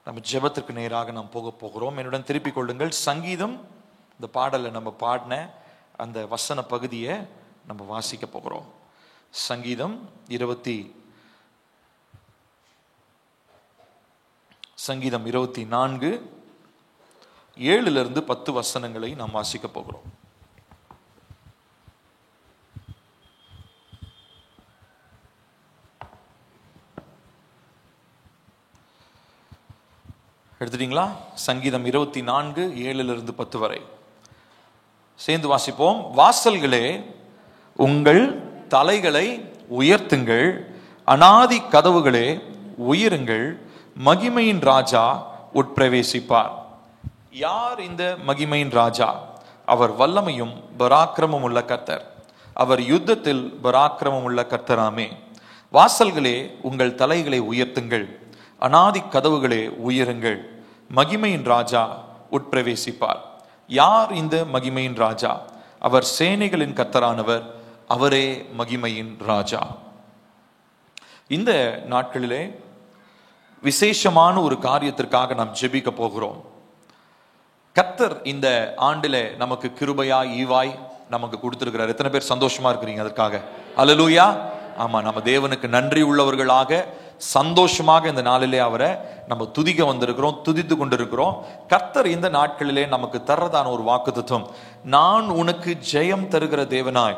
நம்ம ஜெபத்திற்கு நேராக நாம் போக போகிறோம். என்னுடன் திருப்பிக் கொள்ளுங்கள். சங்கீதம், இந்த பாடலை நம்ம பாடின அந்த வசன பகுதியை நம்ம வாசிக்க போகிறோம். சங்கீதம் 24 7 10 வசனங்களை நாம் வாசிக்க போகிறோம். எடுத்துட்டீங்களா? சங்கீதம் 24 7 10 வரை சேர்ந்து வாசிப்போம். வாசல்களே, உங்கள் தலைகளை உயர்த்துங்கள், அநாதி கதவுகளே உயருங்கள், மகிமையின் ராஜா உட்பிரவேசிப்பார். யார் இந்த மகிமையின் ராஜா? அவர் வல்லமையும் பராக்கிரமும் உள்ள கர்த்தர், அவர் யுத்தத்தில் பராக்கிரமம் உள்ள கர்த்தராமே. வாசல்களே, உங்கள் தலைகளை உயர்த்துங்கள், அநாதி கதவுகளே உயருங்கள், மகிமையின் ராஜா உட்பிரவேசிப்பார். யார் இந்த மகிமையின் ராஜா? அவர் சேனைகளின் கர்த்தரானவர், அவரே மகிமையின் ராஜா. இந்த நாட்களிலே விசேஷமான ஒரு காரியத்திற்காக நாம் ஜெபிக்க போகிறோம். கர்த்தர் இந்த ஆண்டிலே நமக்கு கிருபையாய் ஈவாய் நமக்கு கொடுத்திருக்கிறார். எத்தனை பேர் சந்தோஷமா இருக்கிறீங்க அதற்காக? அல்லேலூயா. ஆமா, நம்ம தேவனுக்கு நன்றி உள்ளவர்களாக சந்தோஷமாக இந்த நாளிலே அவரை நம்ம துதிக்க வந்திருக்கிறோம், துதித்து கொண்டிருக்கிறோம். கர்த்தர் இந்த நாட்களிலே நமக்கு தர்றதான ஒரு வாக்குத்தத்தம், நான் உனக்கு ஜெயம் தருகிற தேவனாய்,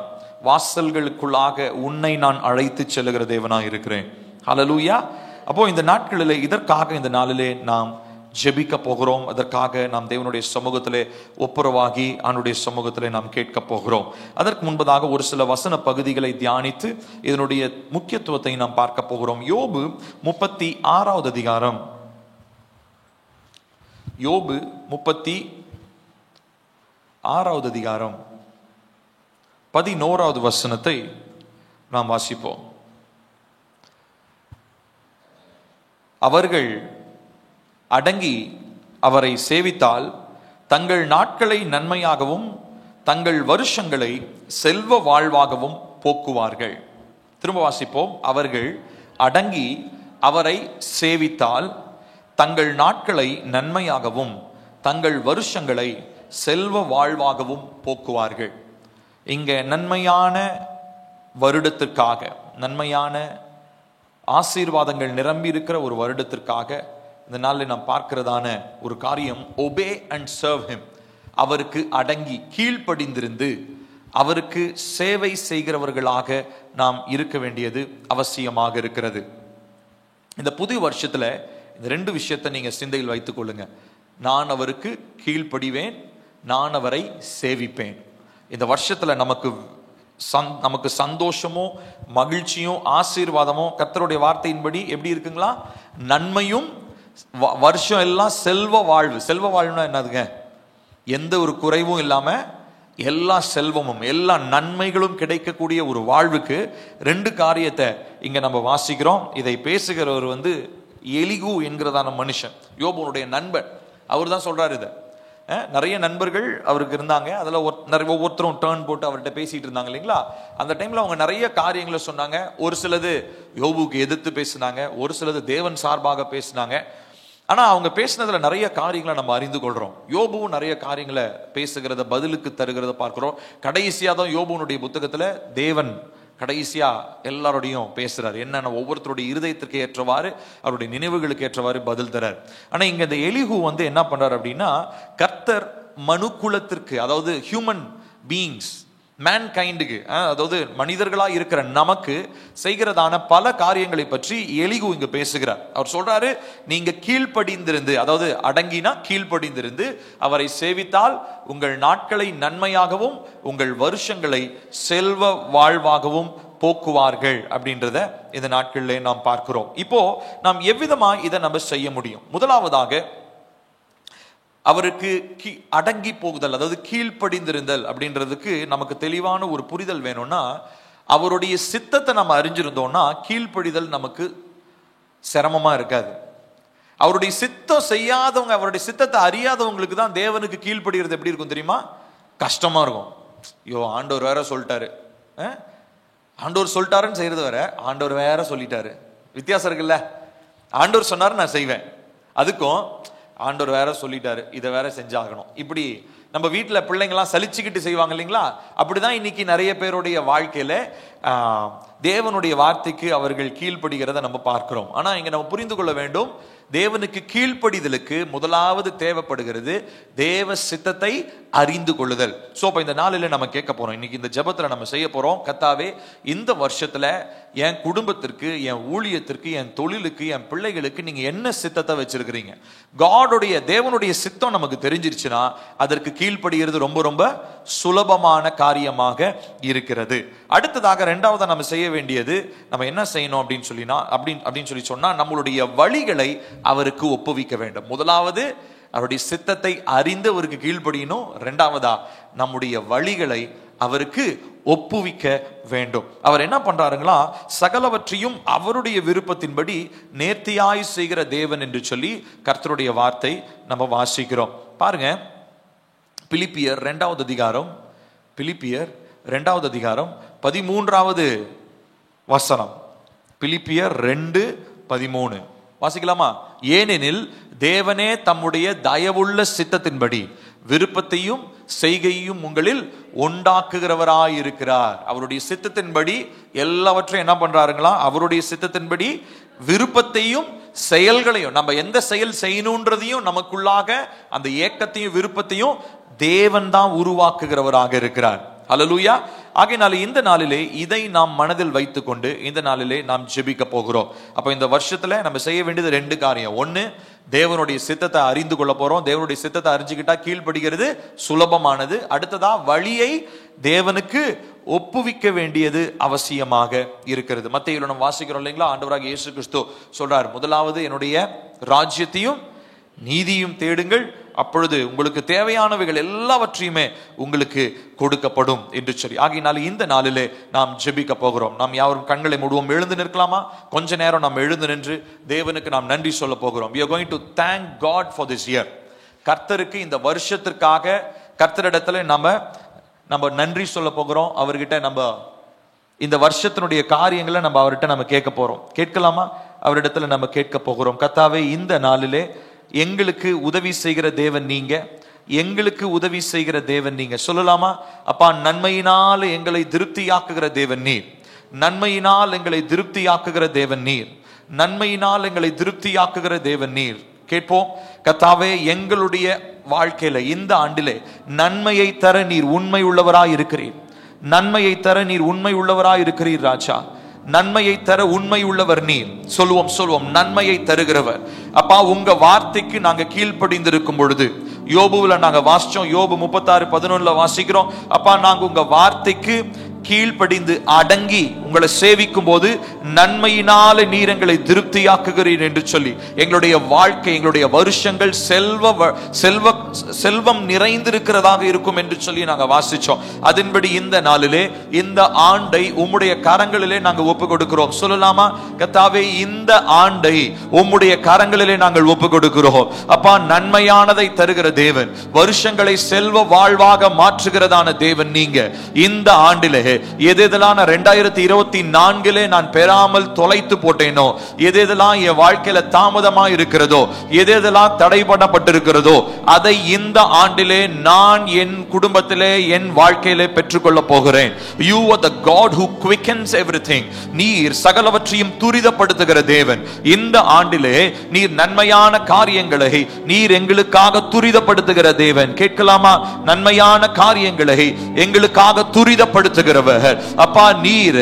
வாசல்களுக்குள்ளாக உன்னை நான் அழைத்து செல்லுகிற தேவனாய் இருக்கிறேன். அல்லேலூயா. அப்போ இந்த நாட்களிலே இதற்காக இந்த நாளிலே நாம் ஜெபிக்க போகிறோம். அதற்காக நாம் தேவனுடைய சமூகத்திலே ஒப்புரவாகி அவனுடைய சமூகத்திலே நாம் கேட்க போகிறோம். அதற்கு முன்பதாக ஒரு சில வசன பகுதிகளை தியானித்து இதனுடைய முக்கியத்துவத்தை நாம் பார்க்க போகிறோம். யோபு 36வது அதிகாரம், யோபு 36வது அதிகாரம் 11வது வசனத்தை நாம் வாசிப்போம். அவர்கள் அடங்கி அவரை சேவித்தால் தங்கள் நாட்களை நன்மையாகவும் தங்கள் வருஷங்களை செல்வ வாழ்வாகவும் போக்குவார்கள். திரும்ப வாசிப்போம். அவர்கள் அடங்கி அவரை சேவித்தால் தங்கள் நாட்களை நன்மையாகவும் தங்கள் வருஷங்களை செல்வ வாழ்வாகவும் போக்குவார்கள். இங்க நன்மையான வருடத்திற்காக, நன்மையான ஆசீர்வாதங்கள் நிரம்பி இருக்கிற ஒரு வருடத்திற்காக இந்த நாளில் நாம் பார்க்கிறதான ஒரு காரியம், ஒபே அண்ட் சர்வ் ஹிம். அவருக்கு அடங்கி கீழ்ப்படிந்திருந்து அவருக்கு சேவை செய்கிறவர்களாக நாம் இருக்க வேண்டியது அவசியமாக இருக்கிறது. இந்த புது வருஷத்துல இந்த 2 விஷயத்தை நீங்க சிந்தையில் வைத்துக் கொள்ளுங்க. நான் அவருக்கு கீழ்ப்படிவேன், நான் அவரை சேவிப்பேன். இந்த வருஷத்துல நமக்கு சந்தோஷமோ மகிழ்ச்சியும் ஆசீர்வாதமோ கர்த்தருடைய வார்த்தையின்படி எப்படி இருக்குங்களா? நன்மையும் வருஷம் எல்லாம் செல்வ வாழ்வு. செல்வ வாழ்வுனா என்னதுங்க? எந்த ஒரு குறைவும் இல்லாம எல்லா செல்வமும் எல்லா நன்மைகளும் கிடைக்கக்கூடிய ஒரு வாழ்வுக்கு 2 காரியத்தை இங்க நம்ம வாசிக்கிறோம். இதை பேசுகிறவர் எலிகு என்கிறதான மனுஷன், யோபுனுடைய நண்பன். அவர் தான் சொல்றாரு இதை. நிறைய நண்பர்கள் அவருக்கு இருந்தாங்க. அதில் ஒவ்வொருத்தரும் டேர்ன் போட்டு அவர்கிட்ட பேசிட்டு இருந்தாங்க இல்லைங்களா? அந்த டைம்ல அவங்க நிறைய காரியங்களை சொன்னாங்க. ஒரு சிலது யோபுக்கு எதிர்த்து பேசினாங்க, ஒரு சிலது தேவன் சார்பாக பேசினாங்க. ஆனா அவங்க பேசினதுல நிறைய காரியங்களை நம்ம அறிந்து கொள்றோம். யோபுவும் நிறைய காரியங்களை பேசுகிறத, பதிலுக்கு தருகிறத பார்க்கிறோம். கடைசியா தான் யோபுனுடைய புத்தகத்துல தேவன் கடைசியா எல்லாரோடையும் பேசுறாரு. என்னன்னா ஒவ்வொருத்தருடைய இருதயத்திற்கு ஏற்றவாறு, அவருடைய நினைவுகளுக்கு ஏற்றவாறு பதில் தரார். ஆனா இங்க இந்த எலிகு என்ன பண்றாரு அப்படின்னா, கர்த்தர் மனுக்குலத்திற்கு, அதாவது ஹியூமன் பீயிங்ஸ், மேன்கைண்டுக்கு, அதாவது மனிதர்களா இருக்கிற நமக்கு செய்கிறதான பல காரியங்களை பற்றி எலிகு இங்க பேசுகிறார். அவர் சொல்றாரு, நீங்க கீழ்ப்படிந்திருந்து, அதாவது அடங்கினா கீழ்ப்படிந்திருந்து அவரை சேவித்தால் உங்கள் நாட்களை நன்மையாகவும் உங்கள் வருஷங்களை செல்வ வாழ்வாகவும் போக்குவார்கள் அப்படின்றத இந்த நாட்களிலே நாம் பார்க்கிறோம். இப்போ நாம் எவ்விதமா இதை நம்ம செய்ய முடியும்? முதலாவதாக அவருக்கு அடங்கி போகுதல், அதாவது கீழ்ப்படிந்திருந்தல் அப்படின்றதுக்கு நமக்கு தெளிவான ஒரு புரிதல் வேணும்னா, அவருடைய சித்தத்தை நம்ம அறிஞ்சிருந்தோம்னா கீழ்ப்படிதல் நமக்கு சிரமமா இருக்காது. அவருடைய சித்தம் செய்யாதவங்க, அவருடைய சித்தத்தை அறியாதவங்களுக்கு தான் தேவனுக்கு கீழ்ப்படுகிறது எப்படி இருக்கும் தெரியுமா? கஷ்டமா இருக்கும். ஐயோ, ஆண்டவர் வேற சொல்லிட்டாரு, ஆண்டவர் சொல்லிட்டாருன்னு செய்யறது வேற, ஆண்டவர் வேற சொல்லிட்டாரு. வித்தியாசம் இருக்குல்ல? ஆண்டவர் சொன்னாரு நான் செய்வேன், அதுக்கும் ஆண்டவர் வேற சொல்லிட்டாரு, இதை வேற செஞ்சாகணும். இப்படி நம்ம வீட்டில் பிள்ளைங்களாம் சலிச்சுக்கிட்டு செய்வாங்க இல்லைங்களா? அப்படிதான் இன்னைக்கு நிறைய பேருடைய வாழ்க்கையில தேவனுடைய வார்த்தைக்கு அவர்கள் கீழ்ப்படுகிறத நம்ம பார்க்கிறோம். ஆனா இங்க நம்ம புரிந்து கொள்ள வேண்டும், தேவனுக்கு கீழ்ப்படிதலுக்கு முதலாவது தேவைப்படுகிறது தேவ சித்தத்தை அறிந்து கொள்ளுதல். சோ இப்ப இந்த நாளில நம்ம கேட்க போறோம், இன்னைக்கு இந்த ஜெபத்துல நம்ம செய்ய போறோம், கர்த்தாவே இந்த வருஷத்துல என் குடும்பத்திற்கு, என் ஊழியத்திற்கு, என் தொழிலுக்கு, என் பிள்ளைகளுக்கு நீங்க என்ன சித்தத்தை வச்சிருக்கிறீங்க? காடோடைய தேவனுடைய சித்தம் நமக்கு தெரிஞ்சிருச்சுன்னா அதற்கு கீழ்ப்படுகிறது ரொம்ப ரொம்ப சுலபமான காரியமாக இருக்கிறது. அடுத்ததாக இரண்டாவது நம்ம செய்ய வேண்டியது, நம்ம என்ன செய்யணும் அப்படின்னு சொல்லி சொன்னா, நம்மளுடைய வழிகளை அவருக்கு ஒப்புவிக்க வேண்டும். முதலாவது அவருடைய சித்தத்தை அறிந்து அவருக்கு கீழ்ப்படியணும். இரண்டாவதா நம்முடைய வழிகளை அவருக்கு ஒப்புவிக்க வேண்டும். அவர் என்ன பண்றாருங்களா, சகலவற்றையும் அவருடைய விருப்பத்தின்படி நேர்த்தியாய் செய்கிற தேவன் என்று சொல்லி கர்த்தருடைய வார்த்தை நம்ம வாசிக்கிறோம். பாருங்க, பிலிப்பியர் 2வது அதிகாரம், பிலிப்பியர் 2வது அதிகாரம் 13வது வசனம். பிலிப்பியர் 2:13 வாசிக்கலாமா? ஏனெனில் தேவனே தம்முடைய தயவுள்ள சித்தத்தின்படி விருப்பத்தையும் செய்கையும் உங்களில் உண்டாக்குகிறவராயிருக்கிறார். அவருடைய சித்தத்தின்படி எல்லாவற்றையும் என்ன பண்றாருங்களா, அவருடைய சித்தத்தின்படி விருப்பத்தையும் செயல்களையும், நம்ம எந்த செயல் செய்யணும்ன்றதையும் நமக்குள்ளாக அந்த ஏக்கத்தையும் விருப்பத்தையும் தேவன் தான் உருவாக்குகிறவராக இருக்கிறார். அல்லேலூயா. ஆகையினால இந்த நாளிலே இதை நாம் மனதில் வைத்துக் கொண்டு இந்த நாளிலே நாம் ஜெபிக்க போகிறோம். அப்ப இந்த வருஷத்துல நம்ம செய்ய வேண்டியது 2 காரியம். ஒன்னு, தேவனுடைய சித்தத்தை அறிந்து கொள்ள போறோம். தேவனுடைய சித்தத்தை அறிஞ்சுக்கிட்டா கீழ்ப்படுகிறது சுலபமானது. அடுத்ததா வழியை தேவனுக்கு ஒப்புவிக்க வேண்டியது அவசியமாக இருக்கிறது. மத்தேயுல நம்ம வாசிக்கிறோம் இல்லைங்களா, ஆண்டவராகிய இயேசு கிறிஸ்து சொல்றார், முதலாவது என்னுடைய ராஜ்யத்தையும் நீதியும் தேடுங்கள், அப்பொழுது உங்களுக்கு தேவையானவைகள் எல்லாவற்றையுமே உங்களுக்கு கொடுக்கப்படும் என்று சொல்லி. ஆகையினால இந்த நாளிலே நாம் ஜெபிக்க போகிறோம். நாம் யாரும் கண்களை மூடுவோம். எழுந்து நிற்கலாமா? கொஞ்ச நேரம் நாம் எழுந்து நின்று தேவனுக்கு நாம் நன்றி சொல்ல போகிறோம். We are going to thank God for this year. கர்த்தருக்கு இந்த வருஷத்திற்காக கர்த்தரிடத்துல நம்ம நன்றி சொல்ல போகிறோம். அவர்கிட்ட நம்ம இந்த வருஷத்தினுடைய காரியங்களை நம்ம அவர்கிட்ட நம்ம கேட்க போறோம். கேட்கலாமா? அவரிடத்துல நம்ம கேட்க போகிறோம். கர்த்தாவே, இந்த நாளிலே எங்களுக்கு உதவி செய்கிற தேவன் நீங்க, எங்களுக்கு உதவி செய்கிற தேவன் நீங்க. சொல்லலாமா? அப்பா, நன்மையினால் எங்களை திருப்தியாக்குகிற தேவன் நீர், நன்மையினால் எங்களை திருப்தியாக்குகிற தேவன் நீர், நன்மையினால் எங்களை திருப்தியாக்குகிற தேவன் நீர். கேட்போம். கர்த்தாவே, எங்களுடைய வாழ்க்கையில இந்த ஆண்டிலே நன்மையை தர நீர் உண்மை உள்ளவராய் இருக்கிறீர். நன்மையை தர நீர் உண்மை உள்ளவராய் இருக்கிறீர் ராஜா. நன்மையை தர உண்மை உள்ளவர் நீர். சொல்லுவோம், நன்மையை தருகிறவர். அப்பா, உங்க வார்த்தைக்கு நாங்க கீழ்ப்படிந்திருக்கும் பொழுது, யோபுல நாங்க வாசிச்சோம், யோபு 36:11 வாசிக்கிறோம். அப்பா, நாங்க உங்க வார்த்தைக்கு கீழ்ப்படிந்து அடங்கி உங்களை சேவிக்கும் போது நன்மையினால நீர் எங்களை திருப்தியாக்குகிறீர் என்று சொல்லி எங்களுடைய வாழ்க்கை, எங்களுடைய வருஷங்கள் செல்வம் நிறைந்திருக்கிறதாக இருக்கும் என்று சொல்லி நாங்க வாசிச்சோம். அதன்படி இந்த நாளிலே இந்த ஆண்டை உம்முடைய கரங்களிலே நாங்கள் ஒப்பு கொடுக்கிறோம். சொல்லலாமா? கர்த்தாவே, இந்த ஆண்டை உம்முடைய கரங்களிலே நாங்கள் ஒப்பு கொடுக்கிறோம். அப்பா, நன்மையானதை தருகிற தேவன், வருஷங்களை செல்வ வாழ்வாக மாற்றுகிறதான தேவன் நீங்க. இந்த ஆண்டிலே எதெல்லாம் 2024 நான் பெறாமல் தொலைத்து போட்டேனோ, எதெல்லாம் என் வாழ்க்கையில தாமதமா இருக்கிறதோ, எதெல்லாம் தடைபடப்பட்டிருக்கிறதோ, அதை இந்த ஆண்டிலே நான் என் குடும்பத்திலே என் வாழ்க்கையிலே பெற்றுக்கொள்ள போகிறேன். You are the God who quickens everything. நீர் சகலவற்றையும் துரிதப்படுத்துகிற தேவன். இந்த ஆண்டிலே நீர் நன்மையான காரியங்களை நீர் எங்களுக்காக துரிதப்படுத்துகிற தேவன். கேட்கலாமா? நன்மையான காரியங்களை எங்களுக்காக துரிதப்படுத்துகிறவர் அப்பா நீர்.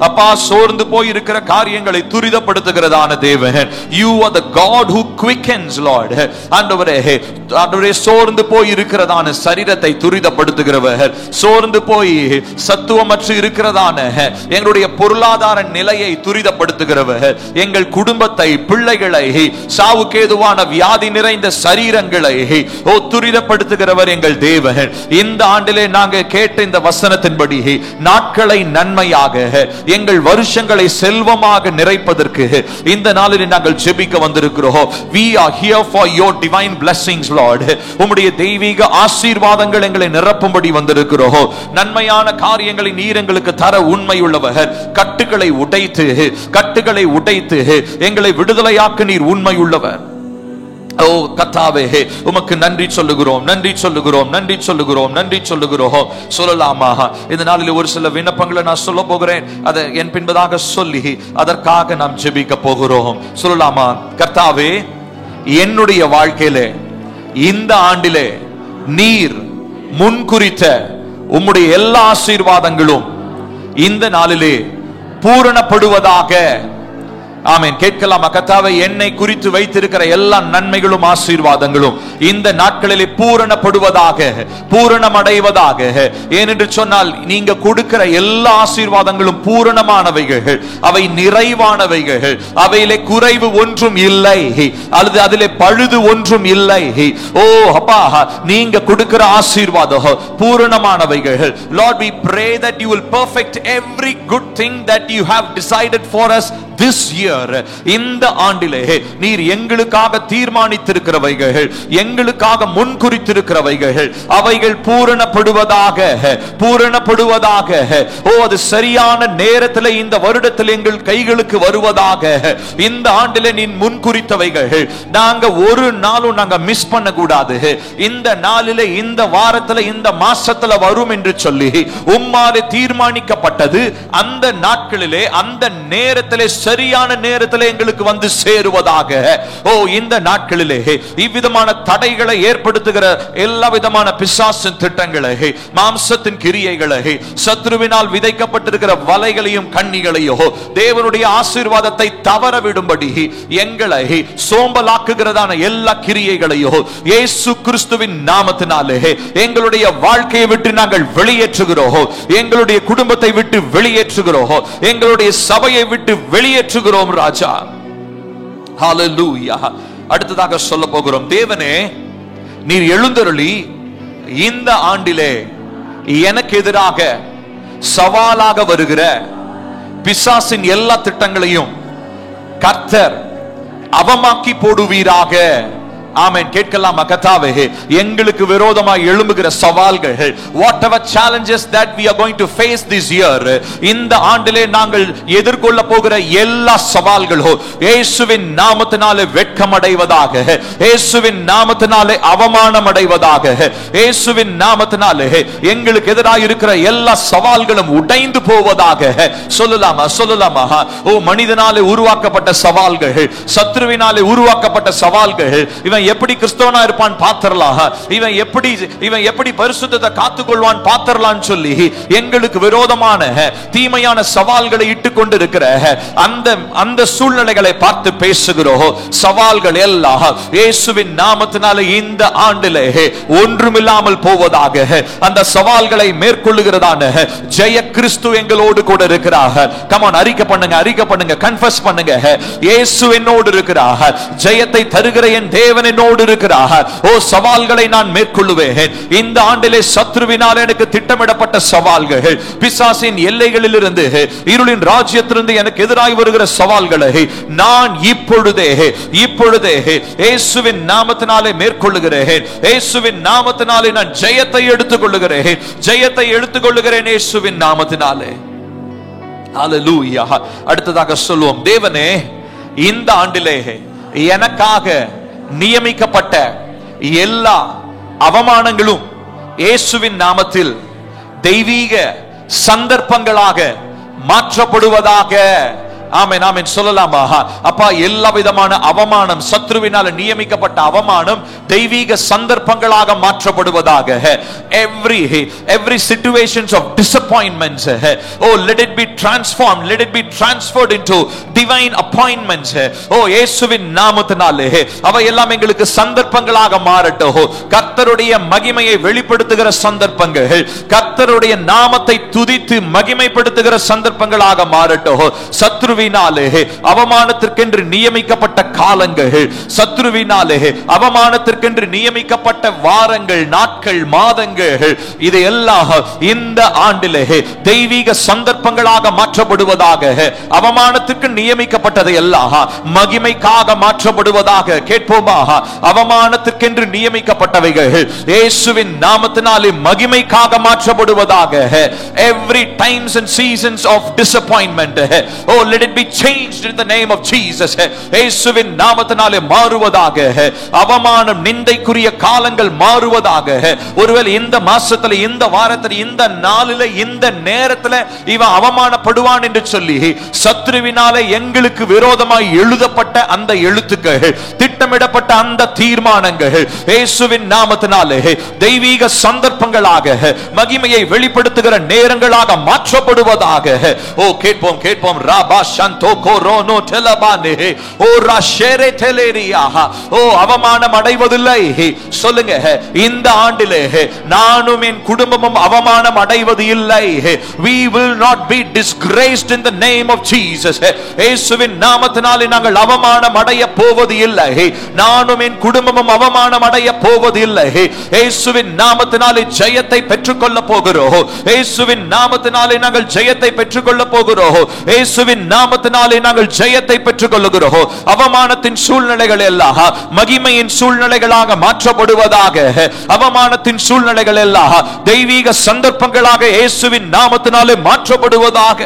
அப்பா, சோர்ந்து போய் இருக்கிற காரியங்களை துரிதப்படுத்துகிறதான தேவன். You are the God who quickens, Lord. ஆண்டவரே, சோர்ந்து போய் இருக்கிறதான சரீரத்தை துரிதப்படுத்துகிறவர், சோர்ந்து போய் சத்துவமற்று இருக்கிறதான எங்களுடைய பொருளாதார நிலையை துரிதப்படுத்துகிறவர், எங்கள் குடும்பத்தை, பிள்ளைகளை, சாவுக்கேதுவான வியாதி நிறைந்த சரீரங்களை துரிதப்படுத்துகிறவர் எங்கள் தேவன். இந்த ஆண்டிலே நாங்கள் கேட்ட இந்த வசனத்தின்படி நாட்களை நன்மையாக, எங்கள் வருஷங்களை செல்வமாக நிறைப்பதற்கு இந்த நாளில் நாங்கள் ஜெபிக்க வந்திருக்கிறோம். We are here for your divine blessings, Lord. உம்முடைய தெய்வீக ஆசீர்வாதங்கள் எங்களை நிரப்பும்படி வந்திருக்கிறோம். நன்மையான காரியங்களை நீர் எங்களுக்கு தர உண்மை உள்ளவர். கட்டுகளை உடைத்து எங்களை விடுதலையாக்க நீர் உண்மை உள்ளவர். ஓ கர்த்தாவே, உமக்கு நன்றி சொல்லுகிறோம், நன்றி சொல்லுகிறோம், நன்றி சொல்லுகிறோம், நன்றி சொல்லுகிறோம். சொல்லலாமா? இந்த நாளில் ஒரு சில விண்ணப்பங்களை நான் சொல்ல போகிறேன். அதை என் பின்பதாக சொல்லி அதற்காக நாம் ஜெபிக்க போகிறோம். சொல்லலாமா? கர்த்தாவே, என்னுடைய வாழ்க்கையிலே இந்த ஆண்டிலே நீர் முன்குறித்த உம்முடைய எல்லா ஆசீர்வாதங்களும் இந்த நாளிலே பூரணப்படுவதாக. ஆமென். கேட்கலாமா? கர்த்தாவே, என்னை குறித்து வைத்திருக்கிற எல்லா நன்மைகளும் ஆசீர்வாதங்களும் இந்த நாட்களிலே பூரணப்படுவதாக, பூரணமடைவதாக. ஏனென்று சொன்னால் நீங்க கொடுக்கிற எல்லா ஆசீர்வாதங்களும் பூரணமானவைகள், அவை நிறைவானவைகள், அவையிலே குறைவு ஒன்றும் இல்லை, அல்லது அதிலே பழுது ஒன்றும் இல்லை. ஓ அப்பா, நீங்க கொடுக்கிற ஆசீர்வாதம் பூரணமானவைகள். Lord, we pray that you will perfect every good thing that you have decided for us this year. இந்த ஆண்டிலே நீர் எங்களுக்காக தீர்மானித்திருக்கிறவைகள், எங்களுக்காக முன்குறித்திருக்கிறவைகள், அவைகள் பூரணப்படுவதாக, பூரணப்படுவதாக. ஓ, அது சரியான நேரத்தில் இந்த வருடத்தில் எங்கள் கைகளுக்கு வருவதாக. இந்த ஆண்டிலே நீ முன்குறித்தவைகள் நாங்க ஒரு நாளும் நாங்க மிஸ் பண்ண கூடாது. இந்த நாளிலே, இந்த வாரத்தில், இந்த மாசத்துல வரும் என்று சொல்லி உம்மாலே தீர்மானிக்கப்பட்டது அந்த நாட்களிலே, அந்த நேரத்திலே, சரியான நேரத்தில் எங்களுக்கு வந்து சேருவதாக. ஓ, இந்த நாட்களிலே இவ்விதமான தடைகளை ஏற்படுத்துகிற எல்லா விதமான பிசாசின் திட்டங்களை, மாம்சத்தின் கிரியைகளை, சத்ருவினால் விதைக்கப்பட்டிருக்கிற வலைகளையும் கண்ணிகளையோ தேவனுடைய ஆசீர்வாதத்தை தவற விடும்படி எங்களை சோம்பலாக்குகிறதான எல்லா கிரியைகளையோ இயேசு கிறிஸ்துவின் நாமத்தினாலே எங்களுடைய வாழ்க்கையை விட்டு நாங்கள் வெளியேற்றுகிறோம், எங்களுடைய குடும்பத்தை விட்டு வெளியேற்றுகிறோம், எங்களுடைய சபையை விட்டு வெளியேற்றுகிறோம் ராஜா. ஹalleluya. அடுத்ததாக சொல்ல போகிறோம், தேவனே, நீர் எழுந்தருளி இந்த ஆண்டிலே எனக்கு எதிராக சவாலாக வருகிற பிசாசின் எல்லா திட்டங்களையும் கர்த்தர் அவமாக்கி போடுவீராக. ஆமென். கேட்கலாமா? கர்த்தாவே, எங்களுக்கு விரோதமாய் எழும்புகிற சவால்கள், whatever challenges that we are going to face this year, இந்த ஆண்டிலே நாங்கள் எதிர்கொள்ள போகிற எல்லா சவால்களும் இயேசுவின் நாமத்தினாலே வெட்கமடைவதாக, இயேசுவின் நாமத்தினாலே அவமானம் அடைவதாக, இயேசுவின் நாமத்தினாலே எங்களுக்கு எதிராக இருக்கிற எல்லா சவால்களும் உடைந்து போவதாக. சொல்லலாமா? சொல்லலாமா? ஓ, மனிதனாலே உருவாக்கப்பட்ட சவால்கள், சத்ருவினாலே உருவாக்கப்பட்ட சவால்கள், இவன் எப்படி கிறிஸ்தவனா இருப்பான் பாத்தரலாம், இவன் எப்படி பரிசுத்தத்தை காத்துக்கொள்வான் பாத்தரலான்னு சொல்லி எங்களுக்கு விரோதமான தீமையான சவால்களை இட்டுக் கொண்டிருக்கிற அந்த சூழ்நிலைகளை பார்த்து பேசுகிறோம். சவால்கள் எல்லாம் இயேசுவின் நாமத்தினாலே இந்த ஆண்டிலே ஒன்றுமில்லாமல் போவதாக. அந்த சவால்களை மேற்கொள்ளுகிறதான ஜெய கிறிஸ்து எங்களோடு கூட இருக்கிறார். கம் ஆன், அறிக்கை பண்ணுங்க, அறிக்கை பண்ணுங்க, கன்ஃபஸ் பண்ணுங்க. இயேசு என்னோடு இருக்கிறார், ஜெயத்தை தருகிற என் தேவன் என்னோடு இருக்கிறார். ஓ, சவால்களை நான் மேற்கொள்ளுவேன். இந்த ஆண்டிலே சத்ருவினால் எனக்கு திட்டமிடப்பட்ட சவால்கள், பிசாசின் எல்லைகளில் இருந்து, இருளின் ராஜ்யத்திலிருந்து எனக்கு எதிராக வருகிற சவால்களை நான் இப்பொழுதே இயேசுவின் நாமத்தினாலே மேற்கொள்ளுகிறேன். இயேசுவின் நாமத்தினாலே நான் ஜெயத்தை எடுத்துக் கொள்ளுகிறேன், ஜெயத்தை எடுத்துக் கொள்ளுகிறேன் இயேசுவின் நாமத்தினாலே. ஹalleluya. அடுத்ததாக சொல்லுவோம், தேவனே, இந்த ஆண்டிலே எனக்காக நியமிக்கப்பட்ட எல்லா அவமானங்களும் இயேசுவின் நாமத்தில் தெய்வீக சந்தர்ப்பங்களாக மாற்றப்படுவதாக. ஆமென், ஆமென். சொல்லலாமா? அப்பா, எல்லா விதமான அவமானம், சத்ருவினால் நியமிக்கப்பட்ட அவமானம் தெய்வீக சந்தர்ப்பங்களாக மாற்றப்படுவதாக. Every situations of disappointments, oh, let it be transformed, let it be transferred into divine appointments. oh, இயேசுவின் நாமத்தினாலே அவை எல்லாம் எங்களுக்கு சந்தர்ப்பங்களாக மாறட்டும். கர்த்தருடைய மகிமையை வெளிப்படுத்துகிற சந்தர்ப்பங்கள், கர்த்தருடைய நாமத்தை துதித்து மகிமைப்படுத்துகிற சந்தர்ப்பங்களாக மாறட்டும். சத்ரு அவமானத்திற்கென்று நியமிக்கப்பட்ட காலங்கள், சத்ருவினாலே அவமானத்திற்கென்று நியமிக்கப்பட்ட வாரங்கள், நாட்கள், மாதங்கள், இதையெல்லாம் இந்த ஆண்டிலே தெய்வீக சந்தர்ப்பங்களாக மாற்றப்படுவதாக. அவமானத்திற்கு நியமிக்கப்பட்டதை எல்லாம் மகிமைக்காக மாற்றப்படுவதாக. கேட்போமா? அவமானத்திற்கென்று நியமிக்கப்பட்டவைகள் இயேசுவின் நாமத்தினாலே மகிமைக்காக மாற்றப்படுவதாக. Every times and seasons of disappointment, oh, let it it be changed in the name of Jesus. இயேசுவின் நாமத்தினாலே மாறுவதாக. அவமானம் நிந்தைக்குரிய காலங்கள் மாறுவதாக. ஒருவேளை இந்த மாசத்துல, இந்த வாரத்துல, இந்த நாளில, இந்த நேரத்துல இவன் அவமானப்படுவான் என்று சொல்லி சத்ருவினாலே எங்களுக்கு விரோதமாய் எழுதப்பட்ட அந்த எழுத்துக்கள், திட்டமிடப்பட்ட அந்த தீர்மானங்கள் இயேசுவின் நாமத்தினாலே தெய்வீக சந்தர்ப்பங்களாக, மகிமையை வெளிப்படுத்துகிற நேரங்களாக மாற்றப்படுவதாக. ஓ கேட்போம் கேட்போம். ராபா சந்தோ கோரோனோ டெலபானே ஓ ராஷேரே டெலேரியா. ஓ அவமானம் அடைவதில்லை. சொல்லுங்க, இந்த ஆண்டிலே நானும் என் குடும்பமும் அவமானம் அடைவது இல்லை. We will not be disgraced in the name of Jesus. இயேசுவின் நாமத்தினாலே நாங்கள் அவமானம் அடைய போவது இல்லை. நானும் என் குடும்பமும் அவமானம் அடைய போவது இல்லை. இயேசுவின் நாமத்தினாலே ஜெயத்தை பெற்றுக்கொள்ள போகிறோம். இயேசுவின் நாமத்தினாலே நாங்கள் ஜெயத்தை பெற்றுக்கொள்ள போகிறோம். இயேசுவின் நாமத்தினாலே நாங்கள் ஜெயத்தை பெற்றுக்கொள்கிறோம். அவமானத்தின் சூழ்நிலைகள் எல்லாம் மகிமையின் சூழ்நிலைகளாக மாற்றப்படுவதாக. அவமானத்தின் சூழ்நிலைகள் எல்லாம் தெய்வீக சந்தர்ப்பங்களாக இயேசுவின் நாமத்தினாலே மாற்றப்படுவதாக.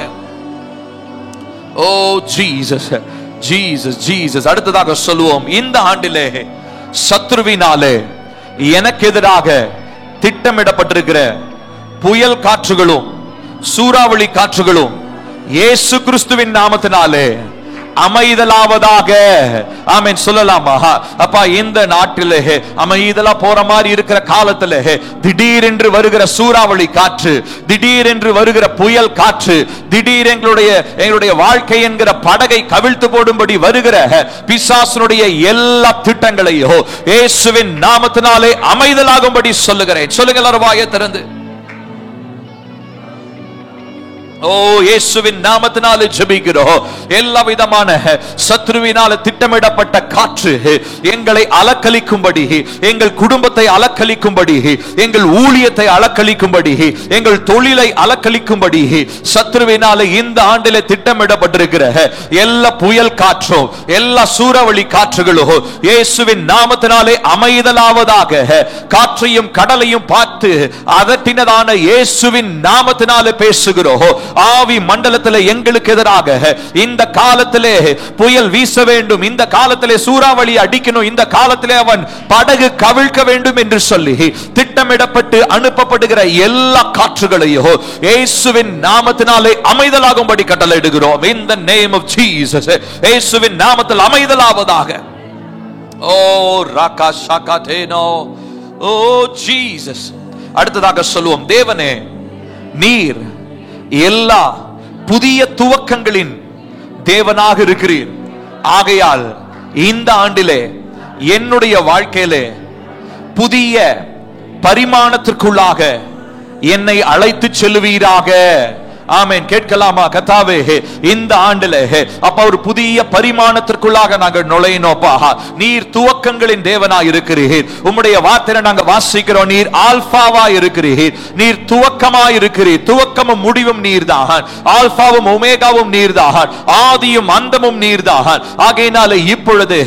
ஓ ஜீசஸ், ஜீசஸ், ஜீசஸ். அடுத்ததாக சொல்லுவோம், இந்த ஆண்டிலே சத்ருவினாலே எனக்கு எதிராக திட்டமிடப்பட்டிருக்கிற புயல் காற்றுகளும் சூறாவளி காற்றுகளும் இயேசு கிறிஸ்துவின் நாமத்தினாலே அமைதலாவதாக. ஆமென் சொல்லலாமா? அப்பா, இந்த நாட்டிலே அமைதலா போற மாதிரி இருக்கிற காலத்துல திடீரென்று வருகிற சூறாவளி காற்று, திடீரென்று வருகிற புயல் காற்று, திடீர் எங்களுடைய வாழ்க்கை என்கிற படகை கவிழ்த்து போடும்படி வருகிற பிசாசனுடைய எல்லா திட்டங்களையோ இயேசுவின் நாமத்தினாலே அமைதலாகும்படி சொல்லுகிறேன். சொல்லுங்க எல்லாரும் வாயை திறந்து. ஓ இயேசுவின் நாமத்தினாலே ஜெபிக்கிறோம். எல்லா விதமான சத்ருவினால திட்டமிடப்பட்ட காற்று எங்களை அலக்கழிக்கும்படி, எங்கள் குடும்பத்தை அலக்கழிக்கும்படி, எங்கள் ஊழியத்தை அலக்கழிக்கும்படி, எங்கள் தொழிலை அலக்கழிக்கும்படி சத்ருவினால இந்த ஆண்டிலே திட்டமிடப்பட்டிருக்கிற எல்லா புயல் காற்றும், எல்லா சூறாவளி காற்றுகளும் இயேசுவின் நாமத்தினாலே அமைதலாவதாக. காற்றையும் கடலையும் பார்த்து அதட்டினதான இயேசுவின் நாமத்தினாலே பேசுகிறோம். ஆவி மண்டலத்திலே எங்களுக்கு எதிராக இந்த காலத்திலே புயல் வீச வேண்டும், இந்த காலத்திலே சூறாவளி அடிக்கணும், இந்த காலத்திலே அவன் படகு கவிழ்க்க வேண்டும் என்று சொல்லி திட்டமிடப்பட்டு அனுப்பப்படுகிற எல்லா காற்றுகளையும் இயேசுவின் நாமத்தினாலே அமைதலாகும்படி கட்டளையிடுகிறோம். In the name of Jesus. இயேசுவின் நாமத்தில் அமைதலாவதாக. ஓ ராகா ஷாகாதேனோ. ஓ ஜீசஸ். அடுத்ததாக சொல்லுவோம், தேவனே நீர் எல்லா புதிய துவக்கங்களின் தேவனாக இருக்கிறீர். ஆகையால் இந்த ஆண்டிலே என்னுடைய வாழ்க்கையிலே புதிய பரிமாணத்திற்குள்ளாக என்னை அழைத்து செல்லுவீராக. ஆமென். கேட்கலாமா? கர்த்தாவே, இந்த ஆண்டிலே அப்பா ஒரு புதிய பரிமாணத்திற்குள்ளாக நாங்கள் நுழையணும்ப்பா. நீர் துவக்கங்களின் தேவனாய் இருக்கிறீர். உம்முடைய வார்த்தையை நாங்கள் வாசிக்கிறோம். நீர் ஆல்பாவா இருக்கிறீர், நீர் துவக்கமாய் இருக்கிறீர். துவக்கமும் முடிவும் நீர்தான், ஆல்பாவும் ஒமேகாவும் நீர்தான், ஆதியும் அந்தமும் நீர்தான். ஆகையினாலே இப்பொழுது